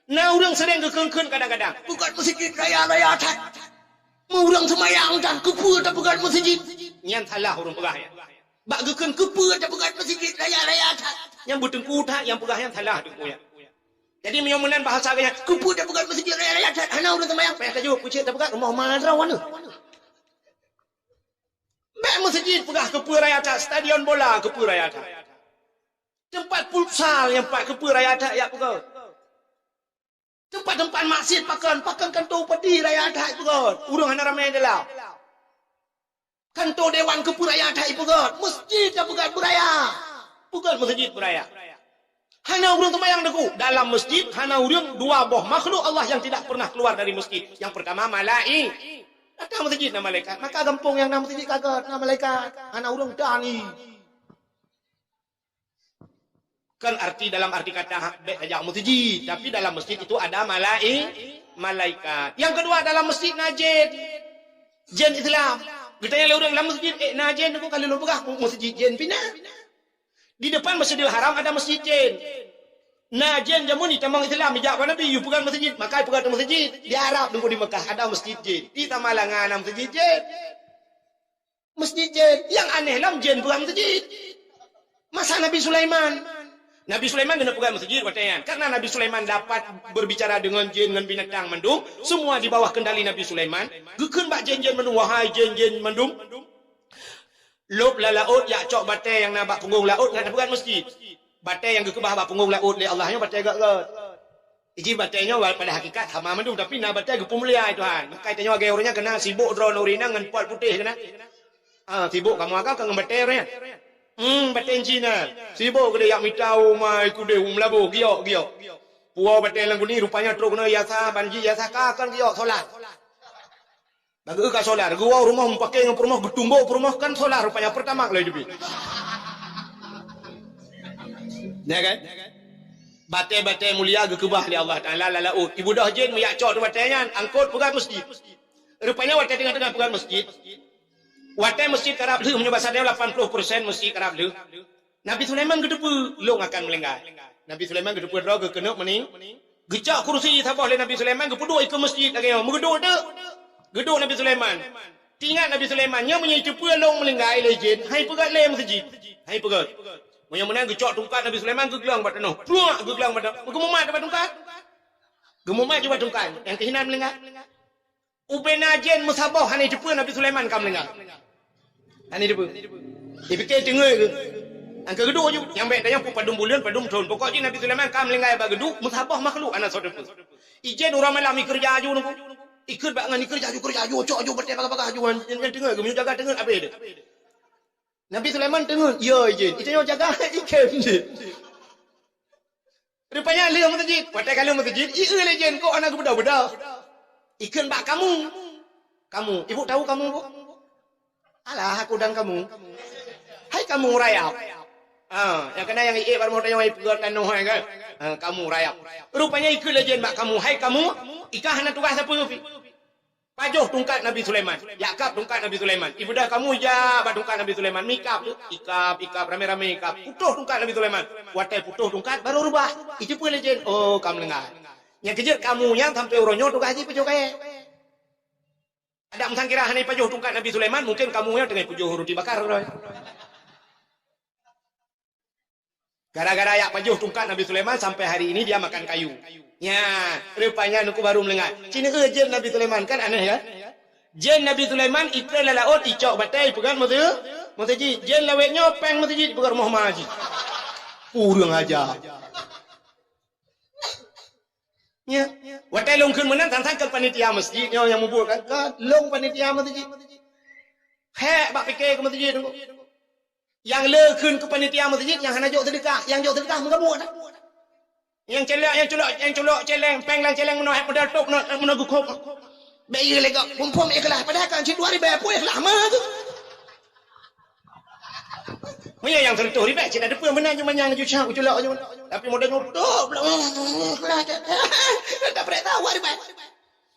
Nah, orang sering kekengken kadang-kadang. Bukan masjid raya-raya tak. Orang semayang tak kepu tak bukan masjid. Yang salah orang pegah ya. Bak keken kepu tak bukan masjid raya-raya tak. Yang bertengku tak, yang pegah yang salah tengku ya. Jadi menyomunan bahasa kaya kepu tak bukan masjid raya-raya tak. Hana orang semayang payah kaju pucik tak bukan rumah mana mana. Mek masjid pegah kepu raya tak, stadion bola kepu raya tak. Tempat futsal yang pak kepu raya tak ya pegah. Tempat-tempat maksiat pakan kantor peti raya tak pegah. Urang hana ramai adalah. Kantor dewan kepu raya tak pegah. Masjid tak pegah beraya. Bukan masjid beraya. Hana urang temayang deku dalam masjid, hana urang dua boh makhluk Allah yang tidak pernah keluar dari masjid. Yang pertama malaik. Ada masjid nama malaikat. Maka kampung yang nama masjid kagak nama malaikat. Hana urang dani. Kan dalam arti kata ajak masjid, tapi dalam masjid itu ada malaikat. Yang kedua dalam masjid najin. Jin Islam. Getanya orang dalam masjid najin aku kalau lu pegah masjid jin pina. Di depan Masjidil Haram ada masjid jin. Najin jamun ni tamang Islam bijak Nabi you pegang masjid, maka pegang masjid. Di Arab tunggu di Mekah ada masjid jin. Di Tamalangan ada masjid jin. Masjid jin yang aneh lam jin pegang masjid. Masa Nabi Sulaiman kena pegang masjid katanya. Karena Nabi Sulaiman dapat berbicara dengan jin dan binatang mendung, semua di bawah kendali Nabi Sulaiman. Gekeun bak jin-jin mendung, wahai jin-jin mendung. Lop la laut ya cok batai yang nak punggung laut nak pegang masjid. Batai yang gekebah bak punggung laut le Allahnya batai gak. Iji batainya pada hakikat sama mendung tapi na batai gepung mulia Tuhan. Maka tanya wage orangnya kena sibuk drone urina ngan pot putih kena. Sibuk kamu agak kang batai orangnya. Baten Cina. Sibuk ke dia mitau mai ku de umlabo giok. Puau baten lang ni rupanya truk na yasa banji yasa ka kan giok solar. Bagi ka solar, gua rumah pakai ngam rumah getumbo rumah kan solar rupanya pertama kali debi. Ya kan? Bate mulia ge kebah li Allah Taala laut. Ibu dah jin mi yak cok tu batenya angkut pegang masjid. Rupanya watai tengah-tengah pegang masjid. Watai masjid karab lu menyebabkan dia 80% masjid karab lu. Nabi Sulaiman gedepu long akan melenggar. Nabi Sulaiman gedepu ro ge kenuk meni. Gecak kursi tabah le Nabi Sulaiman gepuduk ke masjid lagi. Megeduk dak. Geduk Nabi Sulaiman. Tinggal Nabi Sulaiman nya menyai cepu long melenggar le jin. Hai pegat le masjid. Hai pegat. Menyang gecak tungkat Nabi Sulaiman geglang bat noh. Pluak geglang bat. Gemumat bat tungkat. Gemumat juga tungkat. Yang kehinaan melenggar. Ubena jin musabah hanai cepu Nabi Sulaiman kam melenggar. Ani dia pun. Dia fikir cengai ke. Angka geduk je. Yang baik yang padum bulan, padum tahun. Pokoknya Nabi Sulaiman kam lengai bag geduk, musabah makhluk anak saudara. Ijen orang malam kerja aju nunggu. Ikut bak ngani kerja aju, cok aju bertemu pakai aju yang tengah ke jaga tengah apa dia. Nabi Sulaiman tengah. Ya ijen. Itu yang jaga ikan je. Rupanya lihat masjid. Pakai kalau masjid, ieu ijen kok anak budak-budak. Ikan bak kamu. Kamu, ibu tahu kamu bu? Alah aku dan kamu. Hai kamu rayap. Yang kena yang iik baru mau tanya yang pegang tanah kan. Kamu rayap. Rupanya ikut legend bak kamu. Hai kamu, ikah hana tugas apa tu? Pajuh tungkat Nabi Sulaiman. Yakab tungkat Nabi Sulaiman. Ibu dah kamu ja bak tungkat Nabi Sulaiman. Mikap tu. Ikap rame-rame ikap. Putuh tungkat Nabi Sulaiman. Watai putuh tungkat baru rubah. Itu pun legend. Oh kamu lengah. Yang kejut kamu yang sampai uronyo tugas ni pejuh kaya. Ada musang kira hani pajuh tungkat Nabi Sulaiman, mungkin kamu yang tengah pujuh roti bakar. Gara-gara ayak pajuh tungkat Nabi Sulaiman sampai hari ini dia makan kayu. Ya, rupanya nuku baru melengah. Cina jen Nabi Sulaiman kan aneh ya. Jen Nabi Sulaiman itu laut icok batai pegang mesti jen lawek nyopeng mesti pegang rumah maji. Kurang aja. Ya, watai long kun menan tantang ke panitia masjid yang membuat kan long panitia masjid. Hek bak fikir ke masjid tu. Yang le kun ke panitia masjid yang hana jok sedekah, yang jok sedekah mengabuk dah. Yang celok celeng penglang celeng menoh modal top menagu kop. Bayi lega pom ikhlas padahal kan 2000 pun ikhlas mah tu. Punya yang tertuh ribat cina depan menang cuma yang jucak uculak je. Tapi modal nyotok pula. Tak pernah tahu ribat.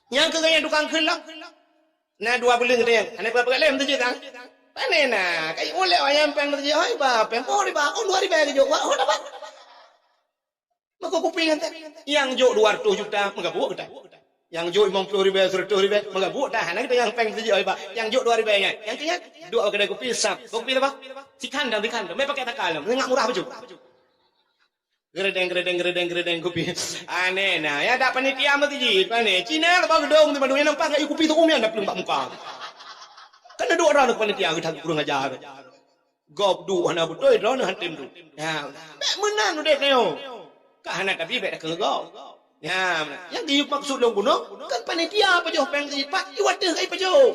Yang ke yang tukang kelak. Nah 2 bulan dia. Anak berapa kali tu je tang. Panen nah. Kai oleh ayam peng tu je. Oi ba, pempo ribat. On 2000 ke jok. Oh dapat. Maka kuping ente. Yang jok 200 juta mengabuk kita. Yang jok 50,000, 100,000 mengabuk dah. Anak kita yang peng tu je oi ba. Yang jok 2,000 nya. Yang kena dua kedai kopi sap. Kopi apa? Di kandang. Mai pakai takalam. Ngak murah baju. Geredeng kopi. Aneh nah. Ya dak panitia masjid. Pane. Cina lepas gedung di Bandung yang nampak enggak kopi tu umi anda belum muka. Kan ada orang panitia kita kurang ajar. Gob du ana betul drone hantim tu. Ya. Mek menan udah neo. Ka anak tapi bek ke gob. Ya, yang diuk maksud long bunuh kan panitia pajoh peng masjid pak. Iwat ai pajoh.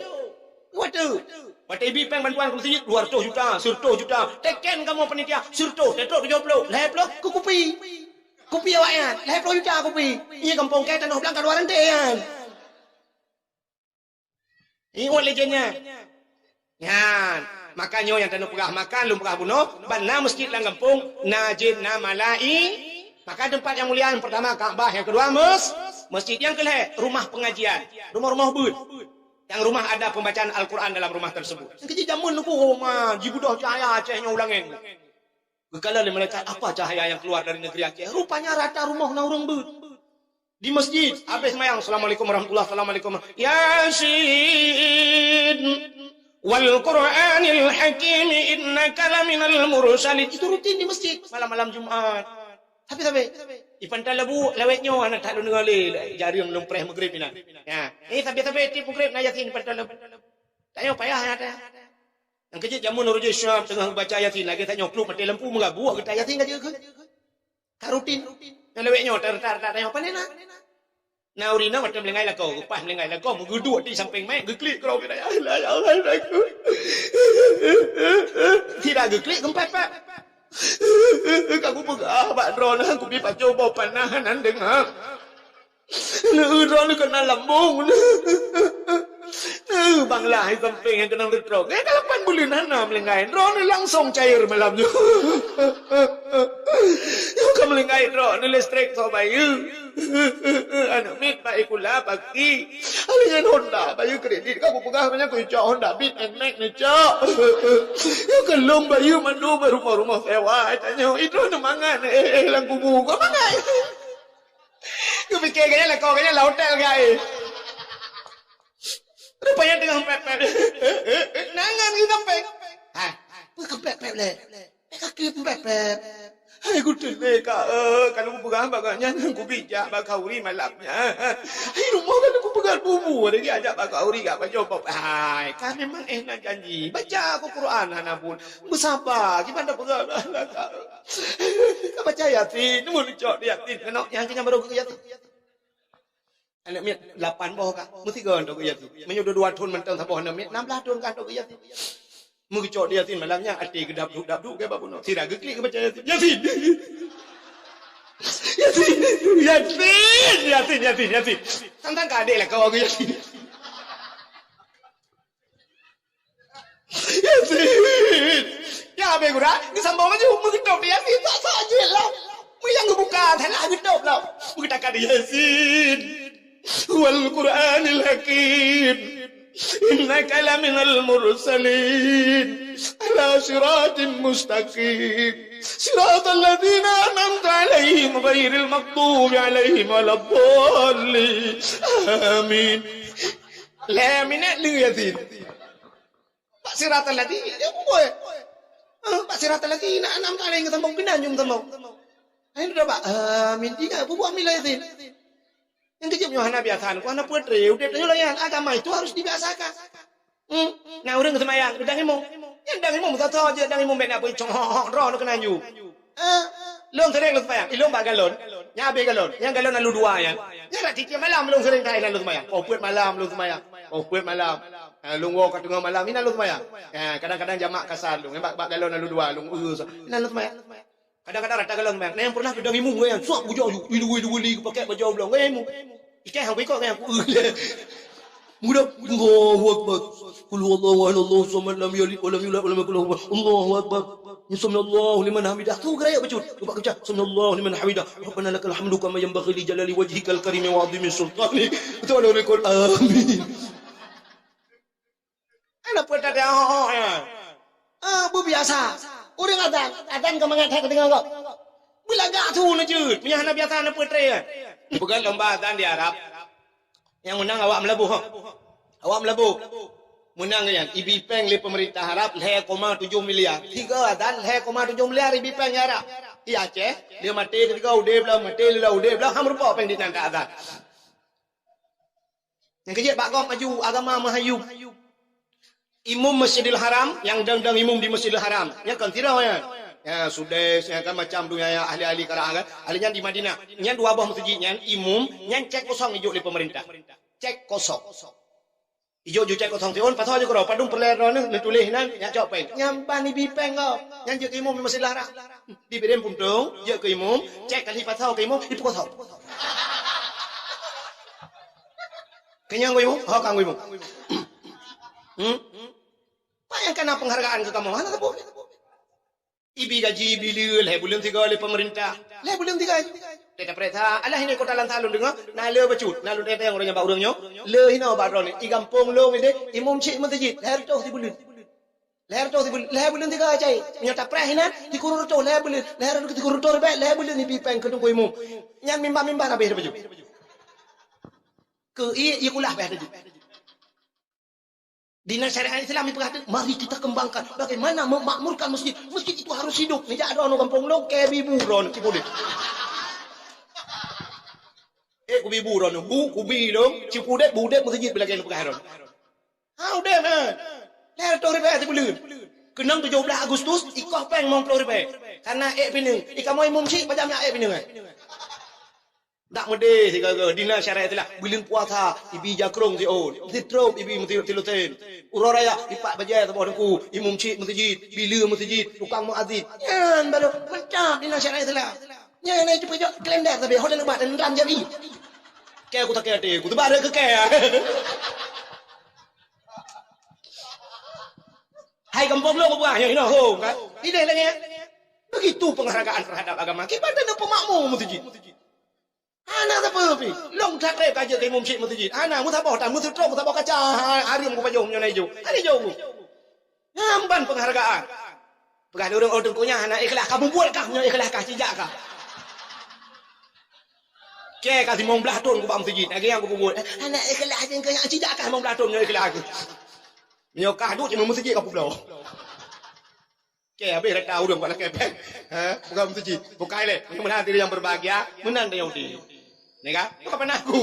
Iwat Pakai bipeng bantuan ke masjid 200 juta, 100 juta. Teken kamu panitia, 100, 70, 70 ke kopi. Kopi awaknya, 70 juta kopi. Ini kampung kita tanah belakang luar nanti kan. Ini legendnya. Ya, makanya yang tanah pegah makan, lu pegah bunuh, bana masjid lang kampung, najid na malai. Maka tempat yang mulia yang pertama Ka'bah, yang kedua masjid, yang kelih rumah pengajian, rumah-rumah bud. Yang rumah ada pembacaan Al-Quran dalam rumah tersebut. Yang kecil jamun lupa rumah. Jibudah cahaya Acehnya ulangin. Gekala dia malaikat apa cahaya yang keluar dari negeri Aceh. Rupanya rata rumah na orang ber. Di masjid. Habis semayang. Assalamualaikum warahmatullahi wabarakatuh. Yasin. Wal Qur'anil Hakim. Innaka laminal mursalin. Itu rutin di masjid. Malam-malam Jumat. Tapi ipan talabu lawetnya anak tak lu ngale jari yang lempreh maghrib ina. Ya. Tapi tipu maghrib na yasin ipan talabu. Tayo payah ada. Yang kecil jamun urus syab tengah baca yasin lagi tak nyokluk mati lampu mengabu kita yasin aja ke. Ka rutin. Yang lawetnya tar tayo panena. Na urina macam lengai la kau, pas lengai la kau menguduk di samping mai geklik kau kita. Tidak geklik gempat pak. Kamu pegah Pak Drone aku pergi pacu bawa panahan dengar. Drone kena lambung. Banglah samping yang kena letrok. Kalau 8 bulan hana melengai drone langsung cair malam tu. Kamu melengai drone listrik so bayu. Anak mit baik kula pagi. Alingan Honda bayu kredit kamu pegah banyak ku cok Honda Beat and Max ni cok. Yo kelong bayu mandu rumah-rumah sewa tanya itu mangan lang kubu kau mangan. Kau fikir kayaknya lah kau kayaknya lah hotel guys. Rupanya tengah pep-pep. Nangan kita pep. Hah? Bukan pep-pep le. Kaki pep-pep. Aku terleka, kalau aku pegang baganya, aku bijak bakal uri malamnya. Ini rumah kan aku pegang bubu, ada dia ajak bakal uri gak baca. Hai, kan memang enak janji. Baca aku Quran anak pun. Bersabar, gimana pegang? Kau baca Yasin, mau dicok Yasin. Kenapa yang kenyang baru ke Yasin? Anak miat 8 bawah kak, mesti gandok ke Yasin. Menyudah 2 tahun mentang sabah anak miat 16 tahun gandok ke Yasin. Mengicok dia Yasin malamnya ati gedap-duk ke babu no. Sira geklik ke baca Yasin. Yasin. Yasin. Tantang ka adik lah kau aku Yasin. Yasin. Ya abe gura, ni sambung aja mengicok dia Yasin tak saja lah. Mu yang ngebuka tanah gedap lah. Mengitakan dia Yasin. Wal Qur'anil Hakim. إنك لمن المرسلين على صراط مستقيم صراط الذين أنعمت عليهم غير المغضوب عليهم ولا الضالين آمين لا من الذين Pak Siratal lagi ya boy Pak Siratal lagi nak enam kali ketemu pinanyum temu ini udah Pak amin tiga buat milayatin. Yang kecil Yohana biasakan, ku anak putri, udah penyulayan agama itu harus dibiasakan. Nah udah kesemayang, udah ngomong, yang dah ngomong tak tahu aja, dah ngomong benda apa cong roh nak kena ju. Long sering lu semayang, ilong bak galon, nyabe galon, yang galon lalu 2 ya. Yang rak cicit malam long sering kai lalu semayang, puat malam lu semayang, puat malam, long walk tengah malam ini lalu semayang. Kadang-kadang jamak kasar lu, bak galon lalu 2, long lalu semayang. Kadang-kadang rata galon bang, yang pernah sudah ngimung yang suap bujau ju, wilu pakai baju belum, ngimung. Ikan hang kau yang aku mudah Allahu Akbar. Qul huwallahu ahad Allahu samad lam yalid wa lam yulad wa lam yakul lahu kufuwan ahad. Allahu Akbar. Subhanallahu liman hamidah. Tu gerak bacut. Cuba baca. Subhanallahu liman hamidah. Rabbana lakal hamdu kama yanbaghi li jalali wajhikal karim wa 'azimi sultani. Betul ada rekod. Amin. Ana pun ada ya. Bu biasa. Orang adan kau mengatai kedengar kau. Bila gak tu najud. Punya anak biasa anak putri. Bukan lomba adan di Arab. Yang menang awak melabuh. Awak melabuh. Menang yang IB Peng le pemerintah Arab 2,7 miliar. 3 adan 2,7 miliar IB Peng Arab. Iya Aceh. Dia mati ketika udah belah mati lah udah belah ham rupa peng di tanda adan. Yang kecil Pak Gom maju agama Mahayu. Imam Masjidil Haram yang dang imam di Masjidil Haram. Ya kan tidak ya. Ya sudah saya kan macam dunia ya ahli-ahli karangan. Ahlinya di Madinah. Yang 2 buah masjid yang imam yang cek kosong hijau di pemerintah. Cek kosong. Hijau cek kosong tiun pasal aja kau padung perleron ni tulis nan yang cok peng. Nyampan ni bipeng kau. Yang je imam di Masjidil Haram. Diberi puntung, je ke imam, cek kali pasal ke imam di kosong. Kenyang kau imam? Oh kang imam. Bayangkan penghargaan ke kamu mana tu? Ibi gaji bilir, bulan 3 oleh pemerintah. Bulan 3. Tidak perintah. Allah ini kota lantalun dengar. Nah le bacut. Nah lu yang orangnya bak orangnya. Le hina baron ni. Igampong lo ni. Imam cik masjid. Leher tu si bulan. Leher 3 aja. Nyata preh hina. Dikurur tu leher bulan. Leher tu dikurur tu lebih. Leher bulan ni pipeng kedung ko imam. Yang mimba nabe baju. Ke i kulah bah tadi. Dinas syariat Islam berkata, mari kita kembangkan bagaimana memakmurkan masjid. Masjid itu harus hidup. Tidak ada orang kampung lo kebibu ron cipudet. Kubibu ron kubi dong cipudet budet masjid belakang bukan ron. Udah man. Leher tu riba ti bulan. Kenang 17 Agustus ikah peng mong 10 riba. Karena pinang. Ika mau imam cik macam nak pinang. Tak mede si gagal dinas syariat lah bilin puasa ibi jakrong si on titrop ibi mesti tilutin uroraya ipak bajai taboh ku imam cik masjid bila masjid tukang muazzin yan baru macam dinas syariat lah yan ai cepat klaim dah tapi hotel lebat dan ram jadi ke aku tak kaya aku tu bare ke kaya hai kampung lo buah yang ino ho kan ide lagi begitu penghargaan terhadap agama kita ada pemakmur masjid. Anak apa pi? Long tak rep kaje ke imam cik masjid. Anak mu tak bawa tan mu tu mu tak bawa kaca. Hari mu pajong nyo naijo. Ani jo mu. Ngamban penghargaan. Pegang orang kunya anak ikhlas kamu buat kah nyo ikhlas kah cijak kah? Ke kasih 15 tahun ku bang masjid. Lagi yang ku buat. Anak ikhlas yang ke cijak kah 15 tahun nyo ikhlas aku. Nyo kah duk di masjid ka pu belau. Okey, habis rata urang pada kepek. Bukan masjid. Bukan le. Mudah-mudahan hati yang berbahagia, menang dia Yahudi. Nega, bukan aku.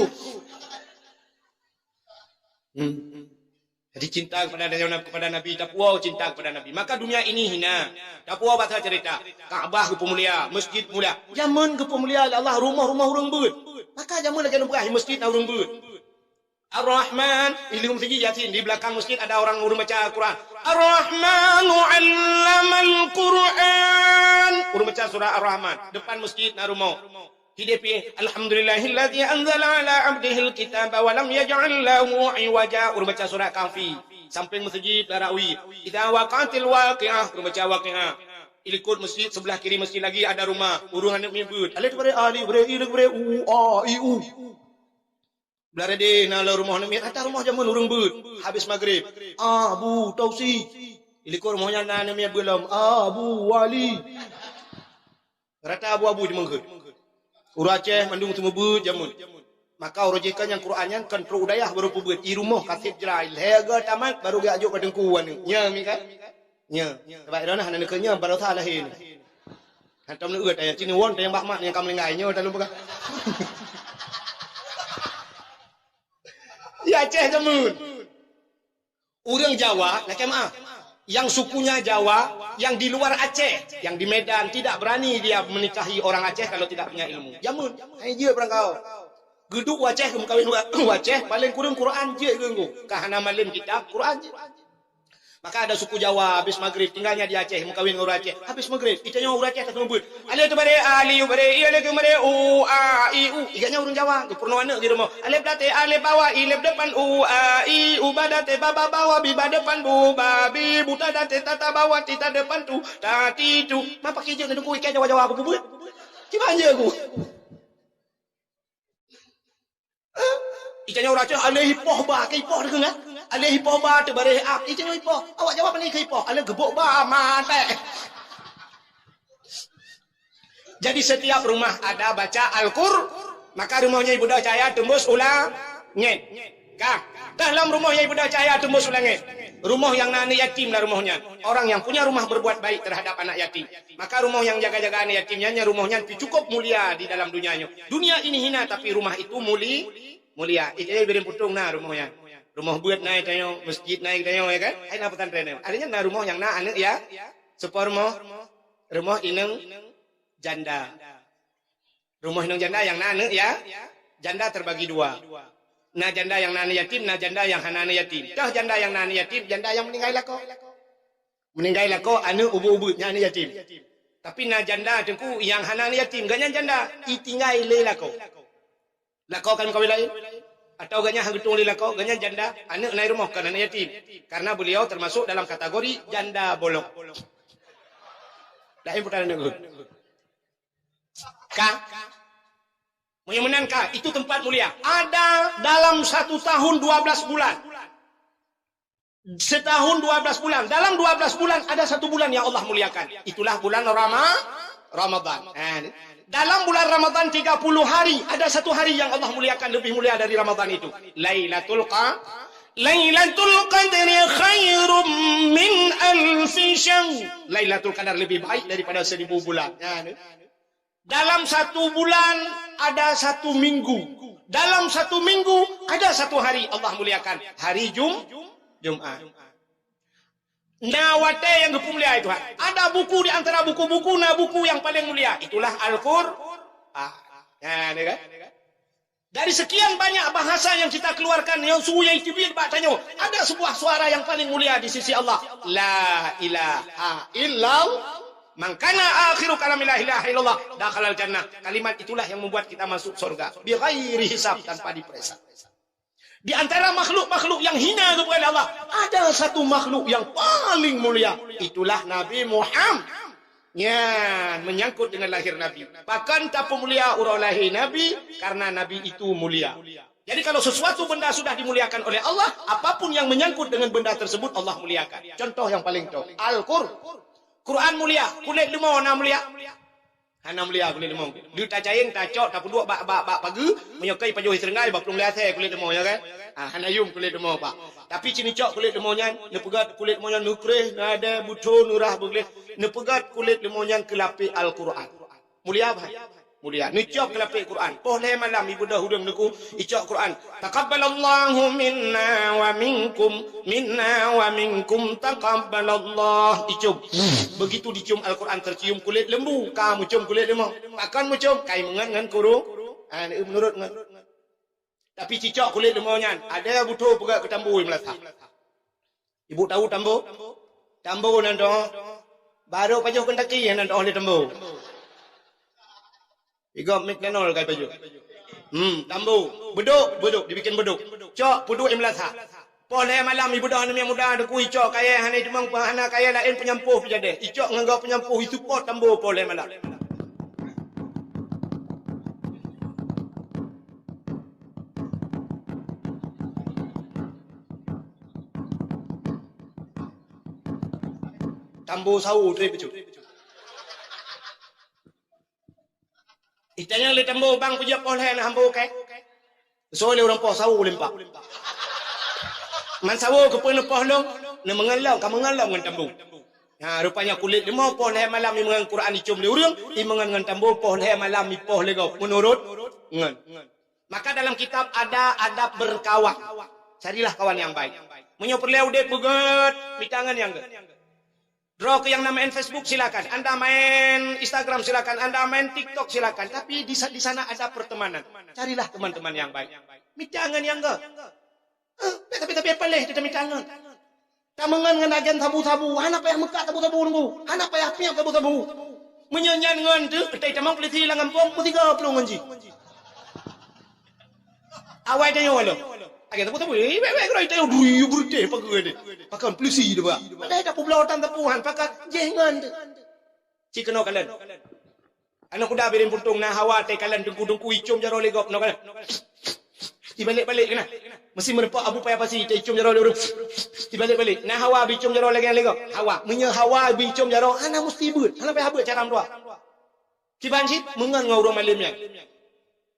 Jadi cinta kepada Nabi, tak puas cinta kepada Nabi. Maka dunia ini hina. Tak puas baca cerita. Kaabah ke pemulia, masjid mulia. Zaman ke pemulia Allah, rumah-rumah orang beut. Maka zaman lagi Ibrahim masjid orang beut. Ar-Rahman, ilmu masjid Yasin di belakang masjid ada orang baca Al-Quran. Ar-Rahmanu 'allamal Quran. Urang baca surah Ar-Rahman depan masjid na rumah. Hidupi alhamdulillahilladzi anzala ala 'abdihil kitaba wa lam yaj'al lahu 'iwaja. Urang baca surah Kahfi samping masjid Larawi. Idza waqatil waqi'ah, urang baca waqi'ah. Ikut masjid sebelah kiri masjid lagi ada rumah urang anak menyebut alif bre ali bre i bre u a i u. Belarade nala rumah Nabi atas rumah zaman urang beut habis maghrib Abu Tausi iliko rumahnya Nabi belum Abu Wali rata abu-abu di mengkeut urang Aceh mandung semua beut zaman maka urojekan yang Quran yang kontrol udayah baru beut i rumah katib Jirail hega tamat baru ge ajuk pada kuan nya mi kan nya baik dah nak nya baru tha lahir hantam nu eut aya cini won yang bakmak yang kamlengai nya tak lupa. Ya Aceh jamun. Orang Jawa, nak maaf. Yang sukunya Jawa, yang di luar Aceh, yang di Medan tidak berani dia menikahi orang Aceh kalau tidak punya ilmu. Jamun, ai je perangkau. Geduk Aceh ke kawin Aceh, paling kurang Quran je genggu. Kahana malim kitab Quran je. Maka ada suku Jawa habis maghrib tinggalnya di Aceh mengkawin orang Aceh habis maghrib itanya orang Aceh tak sebut alif tu bare ali bare i alif tu bare u a i u iganya orang Jawa tu purno anak di rumah alif late alif bawa alif depan u a i u badate baba bawa bi depan bu babi buta date tata bawa tita depan tu tati tu ma pakai je nunggu ikan Jawa aku bubut gimana je aku itanya orang Aceh alih poh ba kai poh dengar alih hipoh ba te bare ak itanya hipoh awak jawab ni kai poh alih gebuk ba mate. Jadi setiap rumah ada baca Al-Qur'an maka rumahnya Ibu Cahaya tembus ulang ngit kah dalam rumahnya Ibu Cahaya tembus ulang ngit rumah yang anak yatim lah rumahnya orang yang punya rumah berbuat baik terhadap anak yatim maka rumah yang jaga-jaga anak yatimnya rumahnya cukup mulia di dalam dunianya dunia ini hina tapi rumah itu mulia itu beri putung nah rumahnya rumah buat naik tayo masjid naik tayo ya kan ai na pesantren adanya na rumah yang na anak ya sepor rumah ineng janda rumah ineng janda yang na anak ya janda terbagi dua na janda yang na yatim na janda yang hana yatim dah janda yang na yatim janda yang meninggal lako anu ubu-ubu nya yatim tapi na janda tengku yang hana yatim ganyan janda itinggai le lako kan kawin lain atau ganya hangtung lilako ganya janda anak naik rumah kan anak yatim karena beliau termasuk dalam kategori janda bolong lain putaran negeri kah menyemenan kah itu tempat mulia ada dalam 1 tahun 12 bulan setahun 12 bulan dalam 12 bulan ada 1 bulan yang Allah muliakan itulah bulan Ramadan dalam bulan Ramadan 30 hari ada 1 hari yang Allah muliakan lebih mulia dari Ramadan itu Lailatul Qadri khairum min alfi syahr Lailatul Qadar lebih baik daripada 1000 bulan dalam 1 bulan ada 1 minggu dalam 1 minggu ada 1 hari Allah muliakan hari Jumat Nawate yang mulia itu ada buku di antara buku-buku buku yang paling mulia itulah Al-Qur'an kan? Dari sekian banyak bahasa yang kita keluarkan yang suya itu tanya ada sebuah suara yang paling mulia di sisi Allah la ilaha illallah man kana akhiru kalami la ilaha illallah dakhalal jannah kalimat itulah yang membuat kita masuk surga bi ghairi hisab tanpa diperiksa. Di antara makhluk-makhluk yang hina kepada Allah, ada 1 makhluk yang paling mulia. Itulah Nabi Muhammad. Ya, menyangkut dengan lahir Nabi. Bahkan tak mulia urang lahir Nabi, karena Nabi itu mulia. Jadi kalau sesuatu benda sudah dimuliakan oleh Allah, apapun yang menyangkut dengan benda tersebut, Allah muliakan. Contoh yang paling tahu. Al-Qur'an. Quran mulia. Kulit 5 warna mulia. Hana melia kulit lemau. Dia tak cair, tak cok, tak peduk bak pagi, menyokai pajuh serengai bak pelung lihat kulit lemau ya kan. Hana yum kulit lemau pak. Tapi cini cok kulit lemau nyan, ne pegat kulit lemau nyan nukreh, nada buto nurah boleh. Ne pegat kulit lemau nyan kelapi Al-Quran. Mulia apa? Mulia. Ni cok kelapi Quran. Poh le malam ibu dah hudung neku icok Quran. Taqabbalallahu minna wa minkum taqabbalallah. Icum. Begitu dicium Al-Quran tercium kulit lembu, kamu cium kulit lemau. Takkan mu cium kai mengan kuru. Menurut ngan. Tapi cicok kulit lemau nyan, ada butuh pegat ke tambu melata. Ibu tahu tambu? Tambu nanti baru pajuh kendaki nanti oleh tambu. Iga mik lenol kai pajuh. Tambu, beduk dibikin beduk. Cok beduk yang melata. Boleh malam ibu dah yang muda ada kui cok kaya hanai demang hana kaya lain penyampuh pejade. Icok ngangau penyampuh itu pot tambu boleh malam. Tambu sawu tu betul. Itanya le tambu bang puja boleh nak hambu kai. So le orang poh sawu lempak. Man sawu ke pun poh long, ne mengalau ngan tambu. Rupanya kulit lemau poh le malam ni mengan Quran dicium le urang, i mengan ngan tambu poh le malam ni poh le gau menurut ngan. Maka dalam kitab ada adab berkawan. Carilah kawan yang baik. Menyo perlu dek begat bitangan yang ke. Draw ke yang main Facebook silakan, Anda main Instagram silakan, Anda main TikTok silakan. Tapi di sana ada pertemanan. Carilah teman-teman yang baik. Mitangan yang enggak. Tapi apa leh kita mitangan. Tamangan ngan agen tabu-tabu. Hana payah mekak tabu-tabu nunggu. Hana payah piap tabu-tabu. Menyanyian ngan tu, ketai tamang peliti lang kampung, 30 nganji. Awai tanya wala. Agen tabu-tabu, bebek kau itu duri berde pakai de. Pakai polisi de ba. Ada tak publautan tapuhan pakai jengan de. Cikeno kalian. Anak kuda berin puntung na hawa te kalian dengku-dengku icum jaro legop no kalian. Dibalik-balik kena. Mesti merepak abu payah pasi te icum jaro urut. Dibalik-balik. Na hawa bicum jaro lagi legop. Hawa, menye hawa bicum jaro ana mesti beut. Ana payah beut cara amdua. Kiban sit mengan ngau rumah malimnya.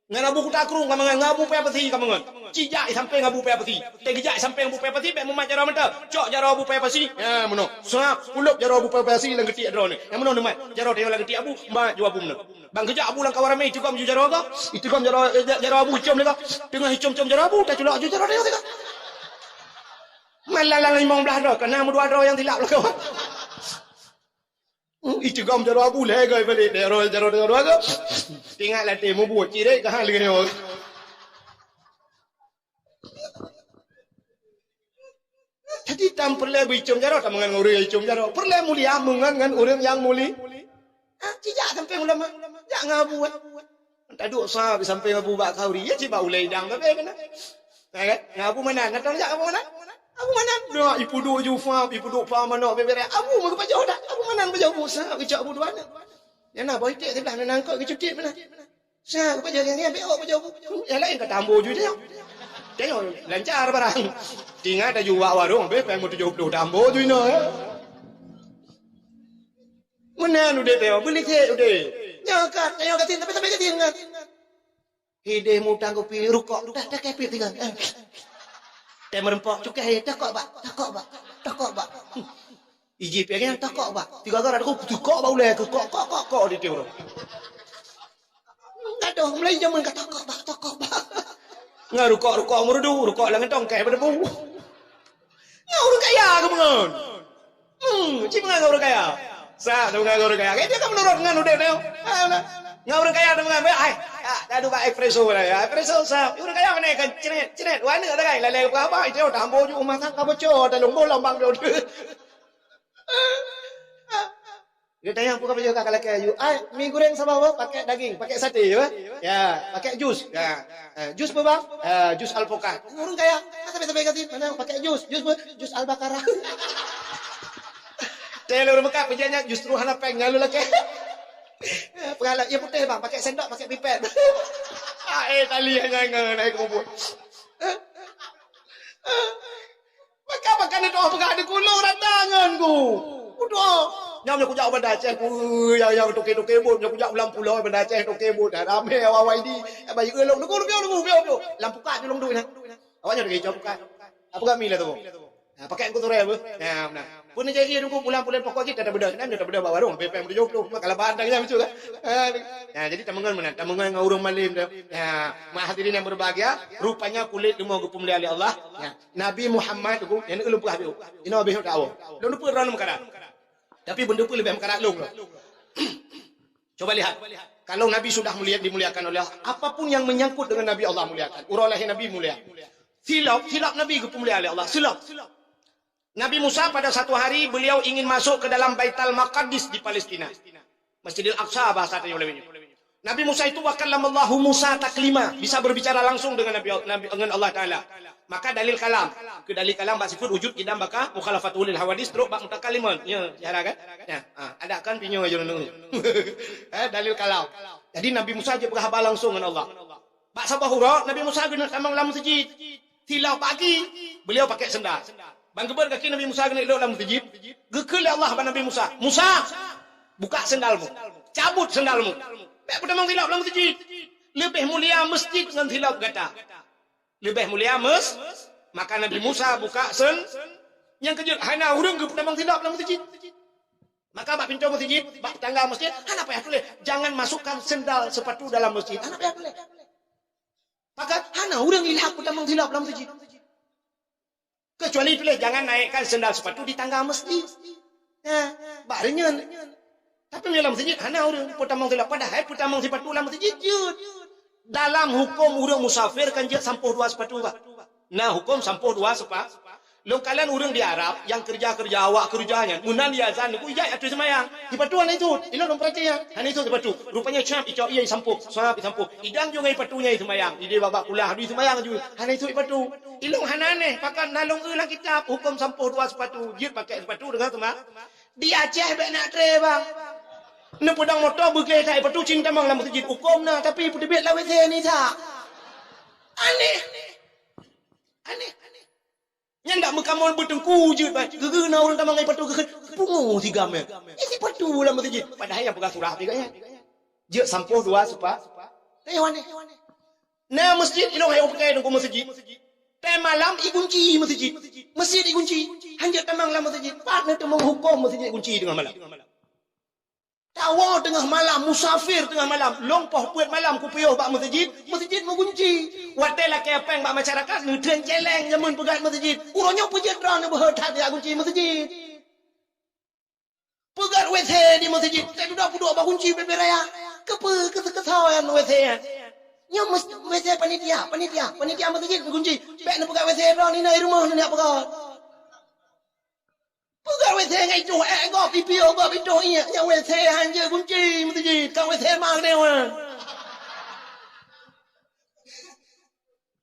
Ngabu ku takrung kamangan ngabu payah pasi kamangan. Cijak sampai ngabu payah pasi. Tegijak sampai ngabu payah pasi be memat jaro menta. Cok jaro abu payah pasi. Ya meno. Sap pulup jaro abu payah pasi lang getik jaro ni. Yang meno nemat. Jaro dia lang getik abu, ma jawab abu meno. Bang kejak abu lang kawarame itu kam jaro ka? Itu kam jaro abu hicum lega. Tengah hicum-hicum jaro abu, tak culak jaro dia tega. Malalang 15 dah kena dua dah yang tilap lah kau. Itu kam jaro abu lega balik jaro ka. Tinggal latih mu buat cirek ke hal gini. Jadi tam perlu bicum jaro, tam mengan orang bicum jaro. Perlu mulia mengan orang yang muli. Cijak sampai ulama, jangan ngabu. Tak duk sah sampai ngabu bak kauri. Ya cibak ulai dang tapi mana? Ngabu mana? Ngatang jak ngabu mana? Abu mana? Dah ipu duk jufa, ipu duk pa mana bebere. Abu mau ke jauh dah. Abu mana ke jauh sah, bicak abu dua mana? Ya nak boy tik sebelah nak nangkut ke cuti mana? Sah ke jauh ni ambil awak jauh. Yang lain ke tambu je dia. Tengok lancar barang. Tinggal dah jual warung, be pengen 70 tambu je ni. Mana nu dek tengok beli kek udah. Nyakat tin tapi katin kan. Hideh mu tanggup pi rukok dah kepit tiga. Teh merempok cukai takok bak. Iji pengen takok bak. 3 orang aku tukok bau le kok di teu. Gaduh mulai zaman kata takok bak. Ngah rukok merudu, rukok lang tongkai berdebu. Ngau orang kaya ke mengon. Cik ngau orang kaya. Sa tu ngau orang kaya. Dia kan menurut ngan udah teu. Ngau orang kaya dengan ai. Dah ba espresso lah ya. Espresso sa. Orang kaya mana kan cenet. Wan ni ada kai lele ka ba itu tambo ju masak ka boco da lombo lombang do. Dia tanya apa kerja kakak laki ayu. Mie goreng sama apa? Pakai daging, pakai sate ya. Ya, pakai jus. Ya. Jus apa bang? Jus alpukat. Orang kaya, sampai kasih mana pakai jus al-baqarah. Telur Mekah penjanya justru hana peng ngalu laki. Pengalat ya putih bang, pakai sendok, pakai pipet. Tali yang naik kubur. Maka makan itu apa ada kulo ratangan ku. Udah. Nyam aku jauh benda Aceh ku yang toke-toke bot aku jauh lampu loh benda Aceh toke bot rame awal ini bayi elok lu lampu kat long duit nah. Awaknya pergi jauh kat. Apa kami lah tu. Pakai aku tu raya apa? Nah. Pun jadi dia dulu pulang-pulang pokok kita dah beda. Nam dah beda bawa warung BPM 70. Kalau bandangnya macam kan. Jadi tamangan mana? Tamangan dengan urang malim dah. Hadirin yang berbahagia, rupanya kulit lemah gupum oleh Allah. Nabi Muhammad tu yang lu lupa habis. Ino habis tahu. Lu lupa ran makaran. Tapi benda pun lebih makaran lu. Coba lihat. Kalau Nabi sudah dimuliakan oleh Allah, apapun yang menyangkut dengan Nabi Allah muliakan. Urang lahir Nabi mulia. Silap Nabi gupum oleh Allah. Silap. Nabi Musa pada satu hari beliau ingin masuk ke dalam Baitul Maqdis di Palestina. Masjidil Aqsa bahasa ulama. Nabi Musa itu wa kallamallahu Musa taklima, bisa berbicara langsung dengan dengan Allah Taala. Maka dalil kalam, ke dalil kalam bak sifat wujud kidam baka mukhalafatul lil hawadis terus bak mutakaliman. Ya, cara kan? Ya, ada kan pinyo aja nu. Dalil kalam. Jadi Nabi Musa aja berkhabar langsung dengan Allah. Bak sabahura Nabi Musa guna tamang lam masjid. Tilau pagi beliau pakai sendal. Bang geber kaki Nabi Musa kena elok dalam masjid. Gekel Allah pada Nabi Musa. Musa, buka sendalmu. Cabut sendalmu. Baik pada mang tilap dalam masjid. Lebih mulia masjid dengan tilap gata. Lebih mulia maka Nabi Musa buka yang kejut hana urang ke pada mang tilap dalam masjid. Maka bak pintu masjid, bak tangga masjid, hana payah tulis. Jangan masukkan sendal sepatu dalam masjid. Hana payah tulis. Maka hana urang ilhak pada mang tilap dalam masjid. Kecuali pilih jangan naikkan sendal sepatu di tangga masjid. Barunya. Tapi dalam masjid hana orang putamang tilap padahal putamang sepatu dalam masjid. Dalam hukum orang musafir kan dia sampuh dua sepatu pak. Nah hukum sampuh dua sepatu. Lo kalian orang di Arab yang kerja awak kerjanya. Munan dia azan ku ijai atu semayang. Di patuan itu. Ilo dong percaya. Hanya itu di patu. Rupanya cap icau ia sampuh. Soap sampuh. Idang juga patunya itu semayang. Ide babak kuliah di semayang juga. Hanya itu di patu. Ilung hanane pakai nalung ulang kitab hukum sampuh dua sepatu. Dia pakai sepatu dengan teman. Di Aceh bek nak tre bang. Ne pedang motor berkelai tak patu cinta mang dalam masjid hukum nah tapi putih bet lawe ni tak. Aneh. Yang tak mekamon bertengku je bat. Gegena orang tamang ai patu gegena. Pungu tiga me. Isi patu dalam masjid. Padahal yang pegang surah tiganya. Je sampuh dua sepatu. Hewane. Nah masjid ilung ayo pakai dengku masjid. Teh malam ikunci masjid. Masjid ikunci. Hanya tamang dalam masjid. Partner tu menghukum masjid ikunci tengah malam. Tawa tengah malam, musafir tengah malam, lompoh puat malam ku puyuh bak masjid mengunci. Watel laki apa yang bak masyarakat ngeuden celeng zaman pegat masjid. Urangnya pujat drone berhad dia kunci masjid. Pegat WC di masjid, tak duduk bak kunci berberaya. Kesawan WC. Nya WC panitia masjid kunci. Bek nak pegat WC drone ni nak rumah ni nak pegat. Pegang WC ngai tu go pipi go pintu iya yang WC hanya kunci masjid kau WC mang dewa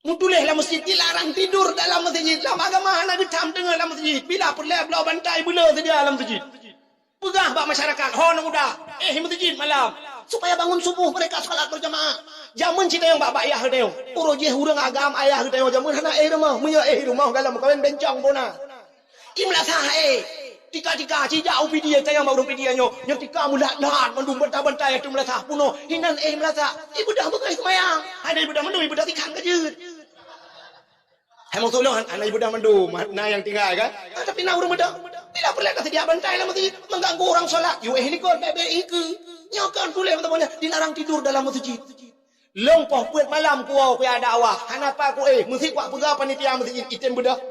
mutuleh dalam masjid dilarang tidur dalam masjid dalam agama anak ditam dengar dalam masjid bila perle belau bantai bela sedia dalam masjid pegah bak masyarakat hon mudah masjid malam supaya bangun subuh mereka salat berjamaah zaman cita yang bak ayah teu urujeh urang agam ayah teu zaman hana rumah munya rumah dalam kawen bencong bona Imlatah tika cija upi dia tayang baru upi dia nyo tika mulat mandung bantai tu melatah puno hinan melatah ibu dah bukan semayang ada ibu dah mandu ibu dah tikang kejut emang tolong anak ibu dah mandu mana yang tinggal kan tapi nak urang muda tidak perlu kasih dia bantai lah masjid mengganggu orang solat ini kon BBI ke nyokan tulis temannya dilarang tidur dalam masjid lompoh puat malam kuau ku ada awah kenapa ku mesti kuat pegang panitia masjid item budak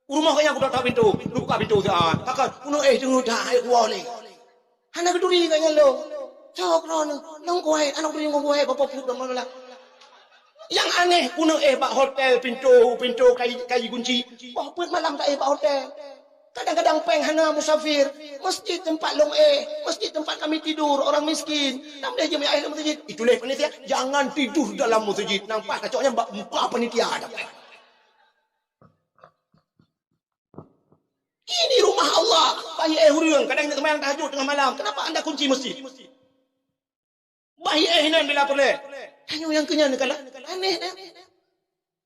rumah kaya aku tak pintu, lu buka pintu saat. Takkan, puno tengok dah air kuah ni. Anak keduri kaya lo, cok ron, nong kuah, anak keduri nong kuah, bapa put nama lah. Yang aneh, puno bak hotel pintu kayu kunci. Wah, put malam tak bak hotel. Kadang-kadang peng hana musafir, masjid tempat long masjid tempat kami tidur orang miskin. Nam dia jam air masjid. Itulah panitia, jangan tidur dalam masjid. Nampak kacoknya muka panitia ada. Ini rumah Allah. Bayi hurung. Kadang nak semayang tahajud tengah malam. Kenapa anda kunci masjid? Bayi hinan bila boleh. Hanya yang kenyang kalau aneh dah.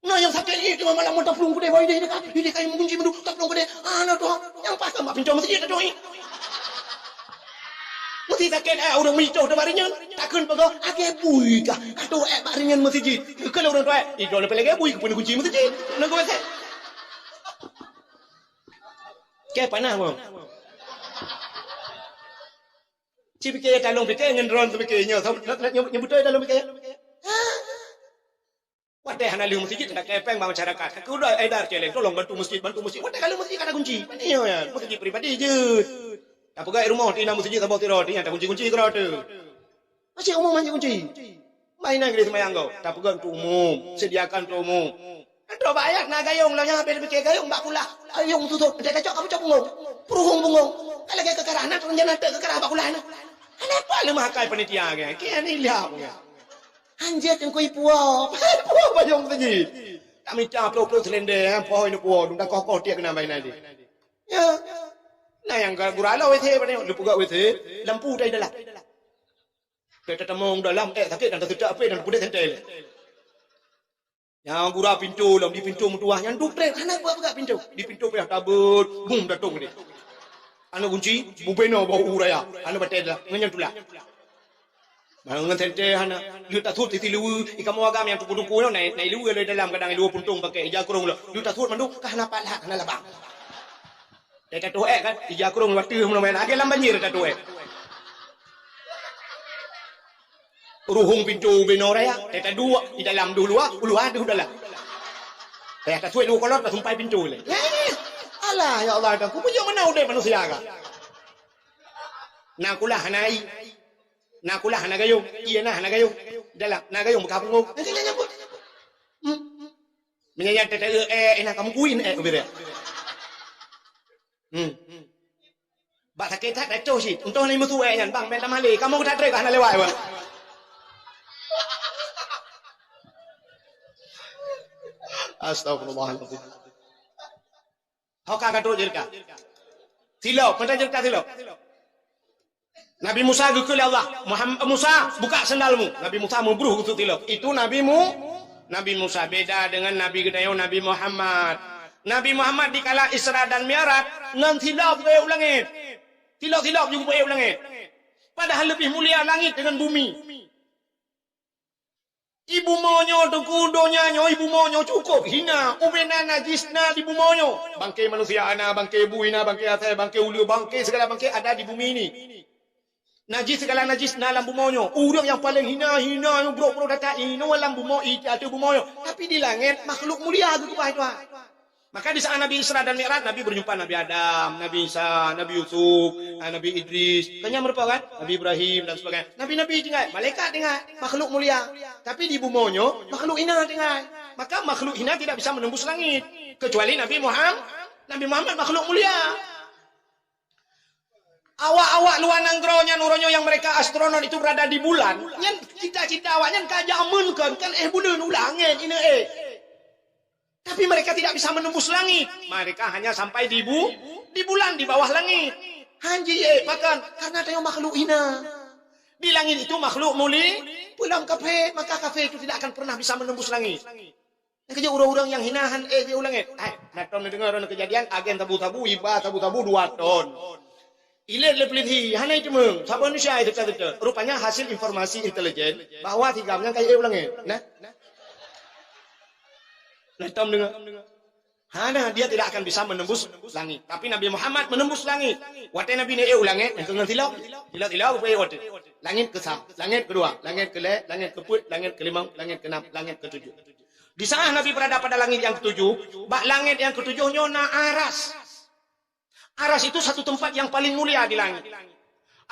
Nah yang sakit tengah malam mau taplung kuda bayi dia dekat. Dia kayu mengunci mendu taplung kuda. Anak tu yang pas tambah pintu masjid tu. Mesti takkan orang mito dah baringan. Takkan pakai ake bui kah? Atau baringan masjid. Kalau orang tua, itu nak pelagi bui kepada kunci masjid. Nak kau kata. Kaya panah mo. Cik fikir talong fikir ngendron tu fikirnya. Nyebut talong fikir. Wadah hana liu masjid nak kepeng bang masyarakat. Aku dah edar celeng tolong bantu masjid. Wadah kalau masjid ada kunci. Mana ya? Masjid pribadi je. Tak pegai rumah tina masjid tak bawa tiro tina tak kunci kau tu. Masih umum aja kunci. Mainan kali semayang kau. Tak pegai untuk umum. Sediakan untuk umum. Ada banyak nak gayung lah yang apa fikir gayung bak pula. Gayung tutup. Dia kacau kamu cak bungong. Peruhung bungong. Kalau gaya kekerah nak rencana tak kekerah bak pula nak. Kenapa lu makai panitia ke? Kian ni lihat. Anjir yang kau puah. Puah bayang saja. Kami cak peluk selender. Puah ini puah. Dah kokoh dia kena mainan dia. Ya. Nah yang gurala wethe pada lupa gak wethe lampu dah dalam. Kita temung dalam sakit dan tersedak apa dan kudet sentel. Yang gura pintu lam di pintu mutuah yang duk trek ana buat gak pintu. Di pintu payah tabut bum datung dia. Ana kunci bubeno bau uraya. Ana batel dah ngenyantulah. Mangan sentel ana lu tak thut ti lu ikamu agam yang tupu-tupu nai lu le dalam kadang lu puntung pakai ija kurung lu. Lu tak thut mandu kahna palah kana labang. Dia tak tuek kan, ija kurung waktu main agak lam banjir tak tuek. Ruhung pintu benoraya, dia tak dua di dalam dulu ulu ada dalam. Dia tak tuek dua kolor tak sampai pintu le. Alah ya Allah, aku punya mana udah manusia kan. Nakulah hanai. Nakulah hanagayung, iya nah hanagayung. Dalam nagayung berkabung. Nanti nyambut. Menyayat tak enak kamu kuin kubir. Bak sakit tak dah sih. Untuk ni musuh kan bang main tamale. Kamu tak trek kan lewat apa? Astagfirullahaladzim. Kau kagak tu jerka. Silau, mana jerka silau? Nabi Musa gukul Allah. Muhammad Musa buka sendalmu. Nabi Musa membruh untuk silau. Itu Nabi Musa beda dengan Nabi Gedayo Nabi Muhammad. Nabi Muhammad di kala Isra dan Mi'raj nan tilap ke langit. Tilap juga ke langit. Padahal lebih mulia langit dengan bumi. Ibu monyo tu kudonya nyo ibu monyo cukup hina ubena najisna di ibu monyo. Bangkai manusia ana, bangkai buina, bangkai atai, bangkai ulu, bangkai segala bangkai ada di bumi ini. Najis segala najis dalam bumonyo. Orang yang paling hina yang bro datai no dalam bumo itu bumonyo. Tapi di langit makhluk mulia tu apa itu? Maka di saat Nabi Isra dan Mi'raj, Nabi berjumpa Nabi Adam, Nabi Isa, Nabi Yusuf, Nabi Idris. Tanya merupakan Nabi Ibrahim dan sebagainya. Nabi-nabi tinggal, malaikat tinggal, makhluk mulia. Tapi di bumonyo, makhluk hina tinggal. Maka makhluk hina tidak bisa menembus langit. Kecuali Nabi Muhammad makhluk mulia. Awak-awak luar nanggronya nuronyo yang mereka astronot itu berada di bulan. Yang cita-cita awaknya kajamun kan bulan ulangin ini Tapi mereka tidak bisa menembus langit. Mereka hanya sampai di bulan, di bawah langit. Hanji makan karena ada yang makhluk hina. Di langit itu makhluk muli, pulang kafe, maka kafe itu tidak akan pernah bisa menembus langit. Yang kerja orang-orang yang hinahan di langit. Nak tahu dengar kejadian agen tabu-tabu, iba tabu-tabu 2 ton. Ilet lepeliti, hana itu meng. Siapa manusia itu kata. Rupanya hasil informasi intelijen bahwa 3 yang kayak langit. Nah, dengar. Hana dia tidak akan bisa menembus langit. Tapi Nabi Muhammad menembus langit. Waktu Nabi ni langit, yang tengah tilau apa waktu? Langit ke-1, langit kedua, langit ke-4, langit ke-5, langit ke-6, langit ke-7. Di saat Nabi berada pada langit yang ke-7, bak langit yang ke-7 na aras. Aras itu satu tempat yang paling mulia di langit.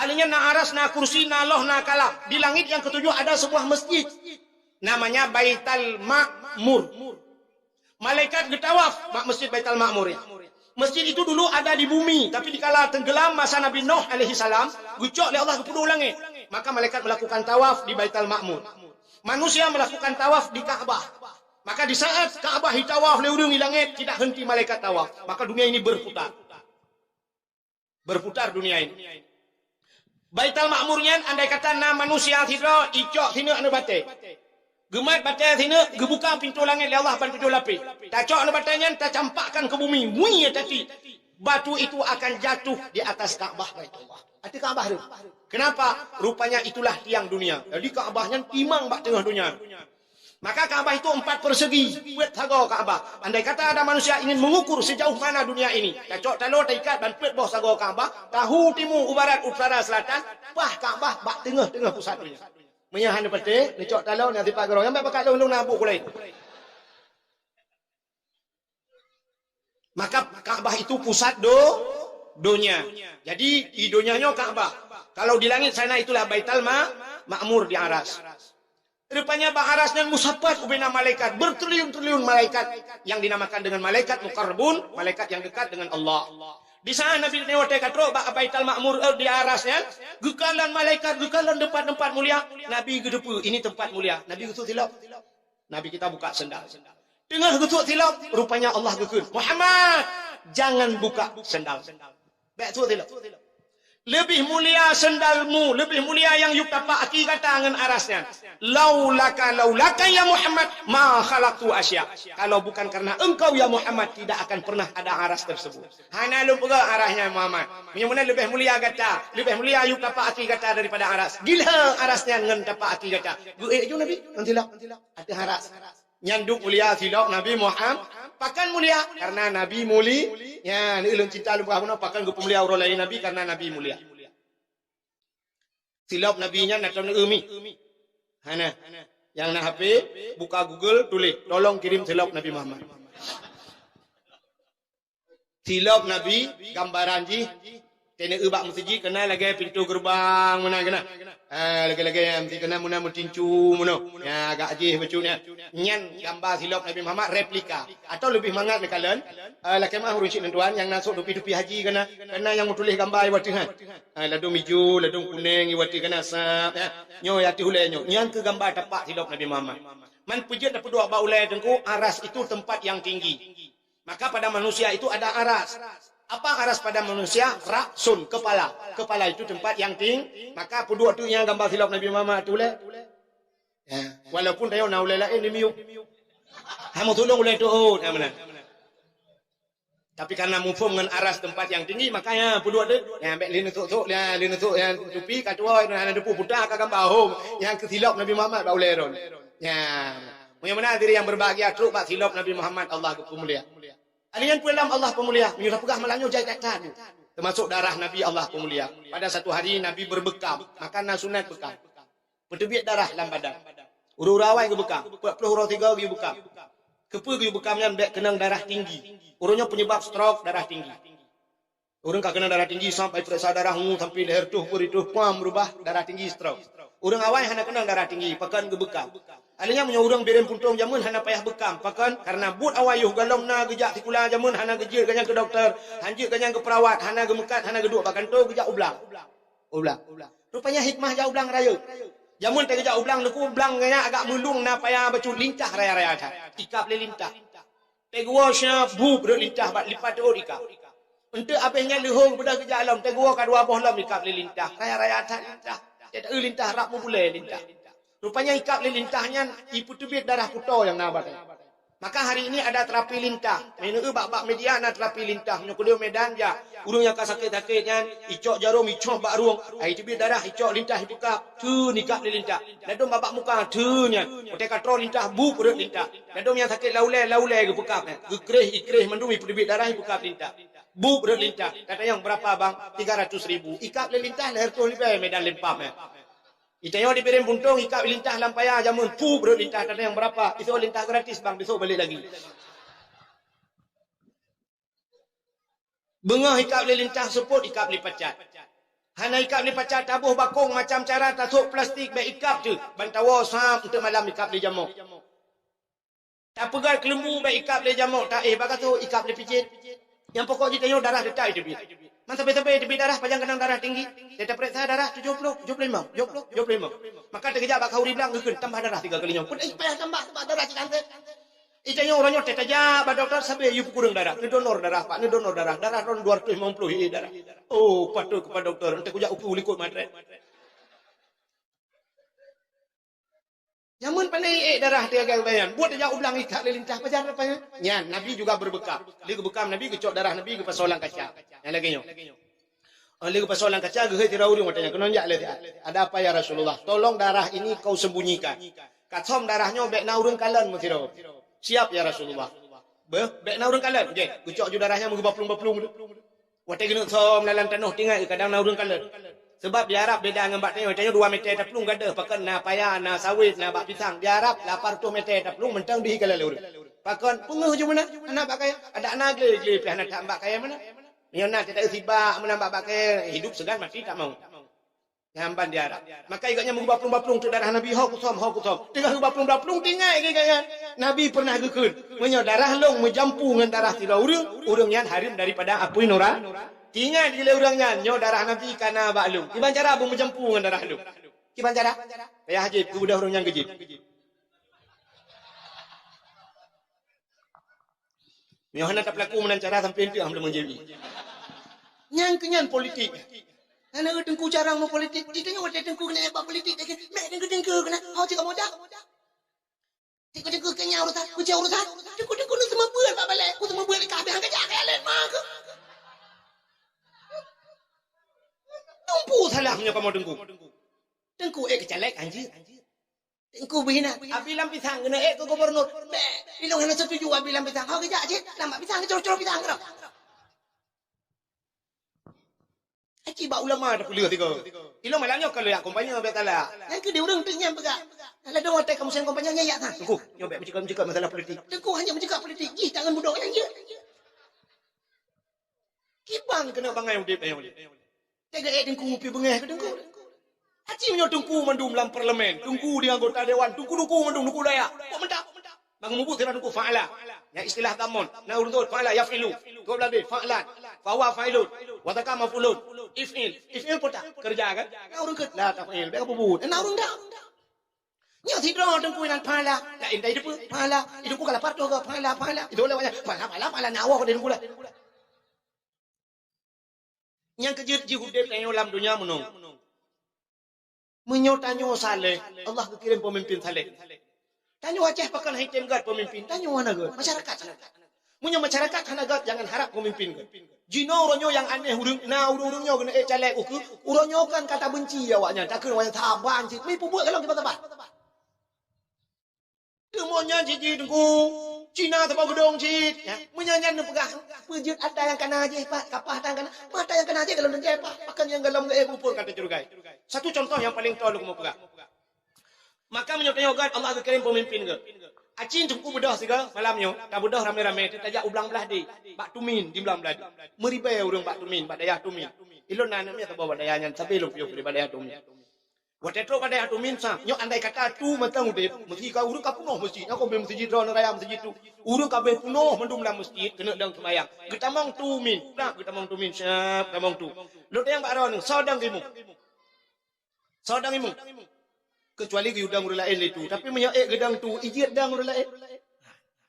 Alinya na aras, na kursi, na loh, na kalah. Di langit yang ke-7 ada sebuah masjid. Namanya Baitul Ma'mur. Malaikat getawaf masjid Baitul Ma'mur ya. Masjid itu dulu ada di bumi, tapi dikala tenggelam masa Nabi Nuh alaihi salam, gucok oleh Allah ke puluh langit. Maka malaikat melakukan tawaf di Baitul Ma'mur. Manusia melakukan tawaf di Ka'bah. Maka di saat Ka'bah ditawaf oleh orang di langit, tidak henti malaikat tawaf. Maka dunia ini berputar. Berputar dunia ini. Baitul Ma'murnya andai kata manusia tidak icok sini anu bate. Gemat batai sini, gebuka pintu langit oleh Allah ban pintu lapis. Tak cok anu batainya, tak campakkan ke bumi. Mui tadi. batu itu akan jatuh di atas Ka'bah Baitullah. Ada Ka'bah tu. Kenapa? Rupanya itulah tiang dunia. Jadi Ka'bahnya timang bak tengah dunia. Maka Ka'bah itu 4 persegi. Buat sago Ka'bah. Andai kata ada manusia ingin mengukur sejauh mana dunia ini. Cocok talor terikat dan pet bawah sago Ka'bah. Tahu timur, barat, utara, selatan. Bah Ka'bah bak tengah-tengah pusat dunia. Menyahan pete, cocok talor nanti pak gerong. Yang bapak long nabuk kulai. Maka Ka'bah itu pusat dunia. Jadi di dunianya Ka'bah. Kalau di langit sana itulah Baitul Ma'mur di aras. Rupanya Arasnya musafat ubena malaikat. Bertriliun-triliun malaikat yang dinamakan dengan malaikat muqarrabun, malaikat yang dekat dengan Allah. Di sana Nabi tengok katro Baitul Ma'mur di arasnya, gekalan malaikat, gekalan tempat-tempat mulia. Nabi gedepu, ini tempat mulia. Nabi getuk tilap. Nabi kita buka sendal. Tengah getuk tilap, rupanya Allah gekun. Muhammad, jangan buka sendal. Baik tu tilap. Lebih mulia sendalmu, lebih mulia yang yuk tapak aki kata dengan arasnya. Laulaka ya Muhammad ma khalaqtu asya. Kalau bukan karena engkau ya Muhammad, tidak akan pernah ada aras tersebut. Hana lu pega arasnya Muhammad. Mana lebih mulia kata, lebih mulia yuk tapak aki kata daripada aras. Gila arasnya dengan tapak aki kata. Gue ju Nabi, nantilah ada aras. Nyanduk mulia silap Nabi Muhammad. Pakan mulia karena Nabi mulia. Ya, ni ulun cinta lu berapa pakan gue mulia orang lain Nabi karena Nabi mulia. Silap Nabinya nak tahu umi. Hana. Yang nak HP buka Google tulis tolong kirim silap Nabi Muhammad. Silap Nabi gambaran ji kena ubak masjid kena lagi pintu gerbang mana kena. Lagi-lagi yang mesti kena muna mutincu muna. Ya agak ajih bacanya. Nyan gambar silap Nabi Muhammad replika atau lebih mangat ni kalian. Laki mah urusin tuan yang nasuk dupi-dupi haji kena yang tulis gambar iwati kan. Ladung hijau, ladung kuning iwati kena sap ya. Nyo yati hulai nyo. Nyan ke gambar tapak silap Nabi Muhammad. Man pujat dapat dua ba ulai tengku aras itu tempat yang tinggi. Maka pada manusia itu ada aras. Apa aras pada manusia? Raksun, kepala. Kepala itu tempat yang tinggi. Maka pendua tu yang gambar silap Nabi Muhammad tu le. Ya. Walaupun dia nak ulai lain dia miuk. Hamu tolong ulai tu mana. Tapi karena mufum dengan aras tempat yang tinggi, makanya pendua tu yang ambil lina tok ya, lina tok yang tupi katua ada depu putar ka gambar hom yang kesilap Nabi Muhammad ba ulai ron. Ya. Yang mana diri yang berbahagia truk bak silap Nabi Muhammad Allah ke pemulia. Alian pulang Allah pemulia, menyuruh pegah melanyo jai katan. Termasuk darah Nabi Allah pemulia. Pada satu hari Nabi berbekam, makan sunat bekam. Bertebit darah dalam badan. Uru-urawai ke bekam, 40 urau 3 ke bekam. Kepa ke bekamnya mbak kenang darah tinggi. Urunnya penyebab stroke darah tinggi. Urang kena darah tinggi sampai periksa darahmu sampai leher tuh berituh pam berubah darah tinggi stroke. Urang awai hana kenang darah tinggi, pakan ke bekam. Alinya punya orang berem puntung jamun hana payah bekam pakan karena but awayuh galong na gejak tikula jamun hana gejil ganyang ke dokter hanjir ganyang ke perawat hana gemekat hana geduk pakan tu gejak ublang rupanya hikmah ja ublang raya jamun te gejak ublang deku ublang ganya agak mulung na payah bacu lincah raya-raya tha ikap le lintah te gua sya bu bro lintah bat lipat tu ikap ente apehnya lehong bedah gejak alam te gua ka dua boh lam ikap le lintah raya-raya tha lintah te lintah rak mu boleh lintah. Rupanya ikap lintahnya ipu tebit darah puto yang nabat. Maka hari ini ada terapi lintah. Menu bak media ada terapi lintah. Nyokudeo medan ja. Urung yang sakit-sakitnya icok jarum icok bak ruang. Ai tebit darah icok lintah hipukap. Tu nikap lintah. Dadom babak muka tu nya. Ote katro lintah bu perut lintah. Dadom yang sakit laulai ke pukap. Ikrih mendung ipu tebit darah hipukap lintah. Bu perut lintah. Kata yang berapa bang? 300.000. Ikap lintah leher tu lipai medan lempam. Itanya diberi buntung ikap lintah lampaya jamun pu bro lintah tadi yang berapa itu lintah gratis bang besok balik lagi bengah ikap lintah seput ikap lipacat hana ikap lipacat tabuh bakung macam cara tasuk plastik baik ikap tu bantawa sam untuk malam ikap li jamuk tak pegal kelembu baik ikap li jamuk tak bakat tu ikap li pijit yang pokok ditanya darah detai tu sampai-sampai tepi darah panjang kenang darah tinggi. Dia periksa darah 75. Maka terkejap bak kauri bilang geun tambah darah 3 kali nyong. Pun payah tambah darah cikante. Itanya orangnya teteja ba dokter sampai yu kurang darah. Ni donor darah Pak, ni donor darah. Darah ron 250 darah. Oh, patuh kepada dokter. Ente kujak upu likut madret. Nyamun pandai darah dia bayan. Buat dia ulang ikat lelintah pajar apa ya? Nyan, Nabi juga berbekam. Dia bekam Nabi kecok darah Nabi ke pasolan kaca. Yang lagi nyo. Oleh ke pasolan kaca ge tira urang matanya kenonjak le. Ada apa ya Rasulullah? Tolong darah ini kau sembunyikan. Katom darahnya bek na urang kalan mo tira. Siap ya Rasulullah. Bek na urang kalan. Okey, kecok ju darahnya mo baplung-baplung. Wate kena som dalam tanah tinggal kadang na urang kalan. Sebab di Arab beda dengan bak tengok. Tanya 2 meter taplung gada. Pakan na payah, na sawit, na bak pisang. Di Arab 800 meter taplung mentang dihi kalau lewur. Pakan punguh je mana? Anak bak kaya. Ada anak geli-geli pihak nak tak bak kaya mana? Nyona tidak sibak menambah bak kaya. Hidup segan mati tak mau. Nyamban di Arab. Maka ikatnya mengbaplung-baplung tu darah Nabi. Hau kusom. Tengah baplung-baplung tinggal ikatnya. Nabi pernah gekun. Menyo darah long menjampu dengan darah tidak urang. Urang yang harim daripada apui nora. Tinggal di orangnya nyo darah Nabi kana baklum. Kiban cara abu menjempu dengan darah lu. Kiban cara? Ya haji ku budak orang yang gejit. Nyo hendak tak pelaku menancara sampai itu ambil menjadi. Nyang kenyan politik. Ana tengku jarang mau politik. Ditanya wate tengku kena apa politik. Mek tengku kena. Hau cakap modak. Tengku kenya urusan. Ku jauh urusan. Tengku nu semua buat pak balik. Ku semua buat kabeh hang kajak kalian mak. Tumpu salahnya kamu tengku. Tengku kecalek anjir. Tengku bina. Abilam pisang kena ke gubernur. Ilong hana setuju abilam pisang. Kau kejak je. Lambat pisang corok-corok pisang kau. Aci ba ulama ada kuliah tiga. Ilong malangnya kalau yang kompanya betala. Yang ke dia orang tengnya pegak. Kalau ada hotel kamu sen kompanya nyayak tak. Tengku, nyobek mencakap masalah politik. Tengku hanya mencakap politik. Ih, tangan budak yang je. Kibang kena bangai udip yang je. Tega tengku pi bengeh ke tengku. Haji menyo tengku mandum dalam parlimen, tengku di anggota dewan, tengku mandum tengku daya. Kok mentak? Bang mubut kena tengku fa'ala. Ya istilah tamon. Na urut fa'ala yafilu. Kau belade fa'lan. Fawa fa'ilun. Wa takama fulun. If'il. If'il pota kerja kan? Na urut ket la taf'il. Bek bubut. Na urut dak. Nya tidro tengku nan fa'ala. La indai depu fa'ala. Itu ku kala parto ke fa'ala. Itu lewatnya fa'ala nyawa ko den kula. Yang kejut jihudep yang dalam dunia menung. Menyotanyo saleh. Allah kekirim pemimpin saleh. Tanyo Aceh pakan hitam gad pemimpin. Tanyo mana gad? Masyarakat. Munyo masyarakat hana gad jangan harap pemimpin gad. Jino uronyo yang aneh urung. Na urung-urungnya kena calek uku. Uronyo kan kata benci awaknya. Tak kena wajah taban. Mi pubuat kalau kita tabat. Demonya jiji tengku. Cina tempat gedung cik. Menyanyian pegang. Pejut ada yang kena aja pak. Kapah ada yang kena. Mata yang kena aja kalau nanti pak. Akan yang galam ke bupur kata curugai. Satu contoh yang paling tahu lu mau pegang. Maka menyokong Allah kekirim pemimpin ke. Acin tengku bedah siga malamnya. Tak bedah rame-rame. Tajak ublang belah di. Bak tumin di belah belah di. Meribai orang bak tumin. Bak dayah tumin. Ilon nanamnya tak bawa dayahnya. Tapi lu piuk di dayah tumin. Watetro pada atu minsa, nyok andai kata tu matang udep, mesti kau urung kapunoh masjid, nyok kombe masjid ron raya masjid tu, urung kabe punoh mendum dalam masjid, kena dang semayang, kita mong tu min, nak kita mong tu min, siap, kita mong tu, lo yang baron, sodang imu, kecuali ke udang urulain itu, tapi menyok gedang tu, ijit dang urulain,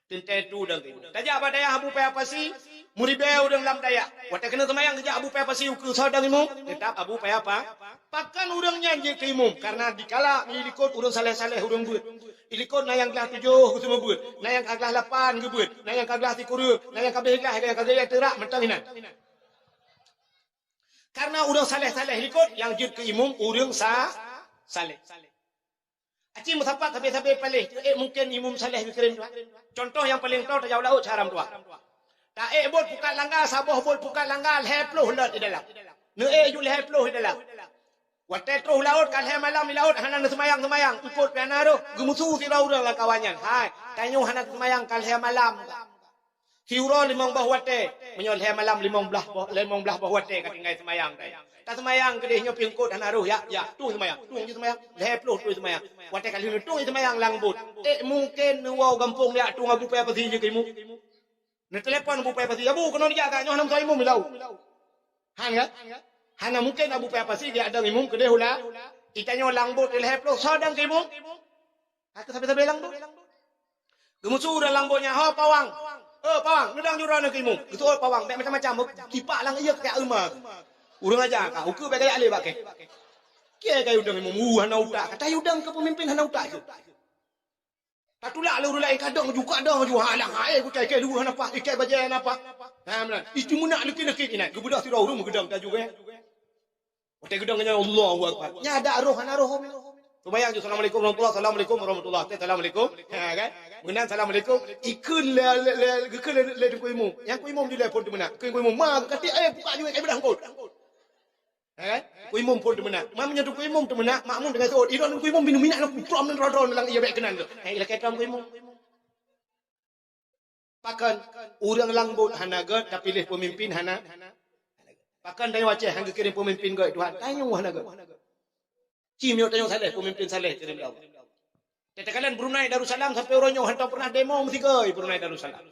tentai tu dang imu, tajak apa daya abu apa sih? Muribeu dan lam daya. Watak kena semayang kerja abu payah pasi ukur sodang imum. Tetap abu payah apa? Pakan urang nyanyi ke imum. Karena dikala ilikot urang saleh-saleh urang buat. Ilikot na yang kelah 7 semua buat. Na yang kelah 8 ke buat. Na yang kelah 3. Na yang kabeh kelah. Na yang kabeh terak mentang hinan. Karena urang saleh-saleh ilikot yang jud ke imum urang saleh. Acing musapat sampai palih. Mungkin imum saleh dikirim tuan. Contoh yang paling tahu tajau laut haram tuan. Tak bol pukat langgar, saboh bol pukat langgar, heploh lot di dalam. Ne ju heploh di dalam. Watet terus laut kan malam di laut hana semayang. Ikut piana tu, gemusu si rau dah kawannya. Hai, tanyo hana semayang kan malam. Si uro limong bah wate, menyol malam limong belah bah wate katingai semayang dai. Tak semayang ke dia pingkut hana roh ya, tu semayang. Tu semayang, heploh tu semayang. Wate kali tu semayang langbut. Mungkin wow gampung dia tu ngabu payah pasi je kimu. Ni telepon abu payah pasi. Abu kena dia kan nyoh imum milau. Han ya? Hana mungkin abu payah pasi dia ada imum ke dia hula. Itanya langbut ilhep lo sadang ke imum. Aku sampai langbut. Gemusu dah langbutnya ha pawang. Pawang, ngedang jurang ke imum. Itu pawang baik macam-macam kipak lang iya kayak emak. Urang aja ka uku baik kayak ale bake. Kia kayak udang imum hana utak. Kata udang ke pemimpin hana utak. Tak tulak lah orang lain kadang juga halang. Aku kai dua apa? Ikai bajayan apa? Ha benar. Itu munak leki-leki ni nak. Kebudak tirau rumah gedang tak juga. Hotel gedang nya Allahu akbar. Nya ada roh ana roh. Tu bayang je assalamualaikum warahmatullahi assalamualaikum warahmatullahi assalamualaikum. Ha kan? Menang assalamualaikum. Ikun le ku imum. Yang ku imum dia pun menang. Ku imum ma kata buka juga kai bedah kau. Ha kan? Ku imum pun menang. Mamnya tu ku imum tu menang. Makmum dengan tu. Iron ku imum minum minyak nak prom dan rodon lang ia baik kenan tu. Hai la kaitam ku imum. Pakan orang langbut hanaga tapi pilih pemimpin hana. Pakan dah waceh hangga kirim pemimpin goi Tuhan. Tanya hanaga. Cim yo tanya saleh pemimpin saleh kirim Allah. Tetekalan Brunei Darussalam sampai orangnya hantar pernah demo mesti goi Brunei Darussalam.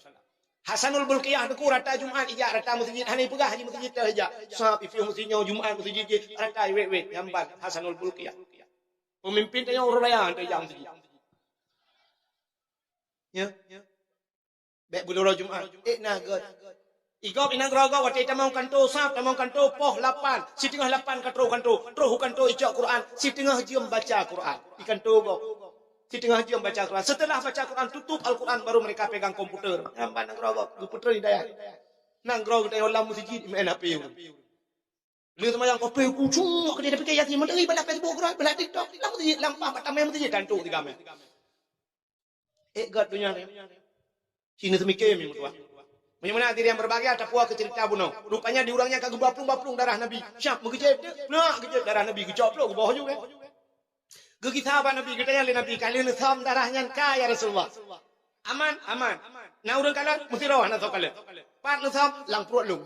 Hasanul Bulqiyah deku rata Jumaat ijak rata masjid hani pegah haji masjid dah ijak. Sab ifiu mestinya Jumaat masjid rata wek jambat Hasanul Bulqiyah. Pemimpin tanya orang lain tanya masjid. Ya. Baik bulur Jumaat. Naga. Igop inang rogo wati tamang kanto sap tamang kanto poh 8 setengah 8 kanto troh kanto ijak Quran setengah jam baca Quran ikan to go setengah jam baca Quran setelah baca Quran tutup Al-Quran baru mereka pegang komputer nampak nang rogo komputer ni daya nang rogo daya lam masjid main HP lu temayang kopi kucung ke dia pakai yatim mendengi bala Facebook Quran bala TikTok lam masjid lampah patamai masjid tantu tiga me god dunia ni sini semikir mi tua. Bagaimana diri yang berbahagia tak puas ke cerita bunuh. Rupanya diurangnya kagak baplung darah Nabi. Syap mengejep dia. Nak kejep darah Nabi gejop lo ke bawah juga. Gegi sahabat Nabi katanya le Nabi kali ni sam darahnya ka ya Rasulullah. Aman. Nah urang kala mesti rawah nak kala. Pat sam lang perut lung.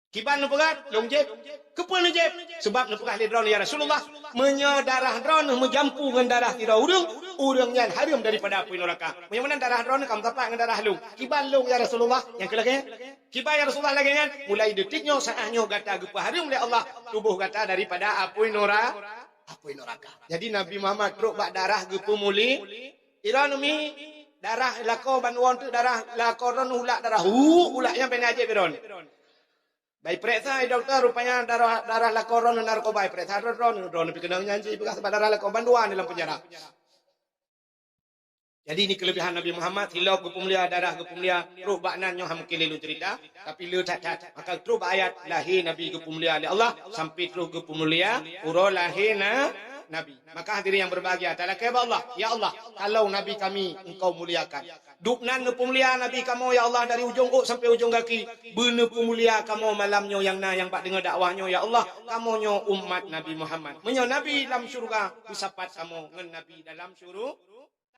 Kiban pegat long jeb. Kepul ni jeb. Sebab nak pegat le drone ya Rasulullah. Menyadarah drone menjampu dengan darah tirau urang yang harum daripada api neraka. Bagaimana darah drone kam tapak dengan darah lung. Kiban lung ya Rasulullah. Yang kelagi kiban ya Rasulullah lagi kan. Mulai detiknya saatnya gata gepa harum oleh Allah. Tubuh gata daripada api neraka. Jadi Nabi Muhammad truk bak darah gepa muli. Iran mi darah lako banwan tu darah lako ron ulak darah ulak yang penajib Iran. Baik periksa doktor rupanya darah lakoron narkoba periksa ron dikenal nyanyi bekas darah lakoban dua dalam penjara. Jadi ini kelebihan Nabi Muhammad hilap gepumlia darah gepumlia roh baknan nyo ham kelilu cerita tapi le tak maka terus ayat lahir Nabi gepumlia oleh Allah sampai terus gepumlia uro lahir Nabi. Maka hadirin yang berbahagia ta'ala kaya Allah ya Allah kalau Nabi kami engkau muliakan duknan pemulia Nabi kamu ya Allah dari ujung sampai ujung kaki benar pemulia kamu malamnya yang pak dengar dakwahnya ya Allah kamu nyo umat Nabi Muhammad menyo Nabi dalam syurga usapat kamu ngen Nabi dalam syurga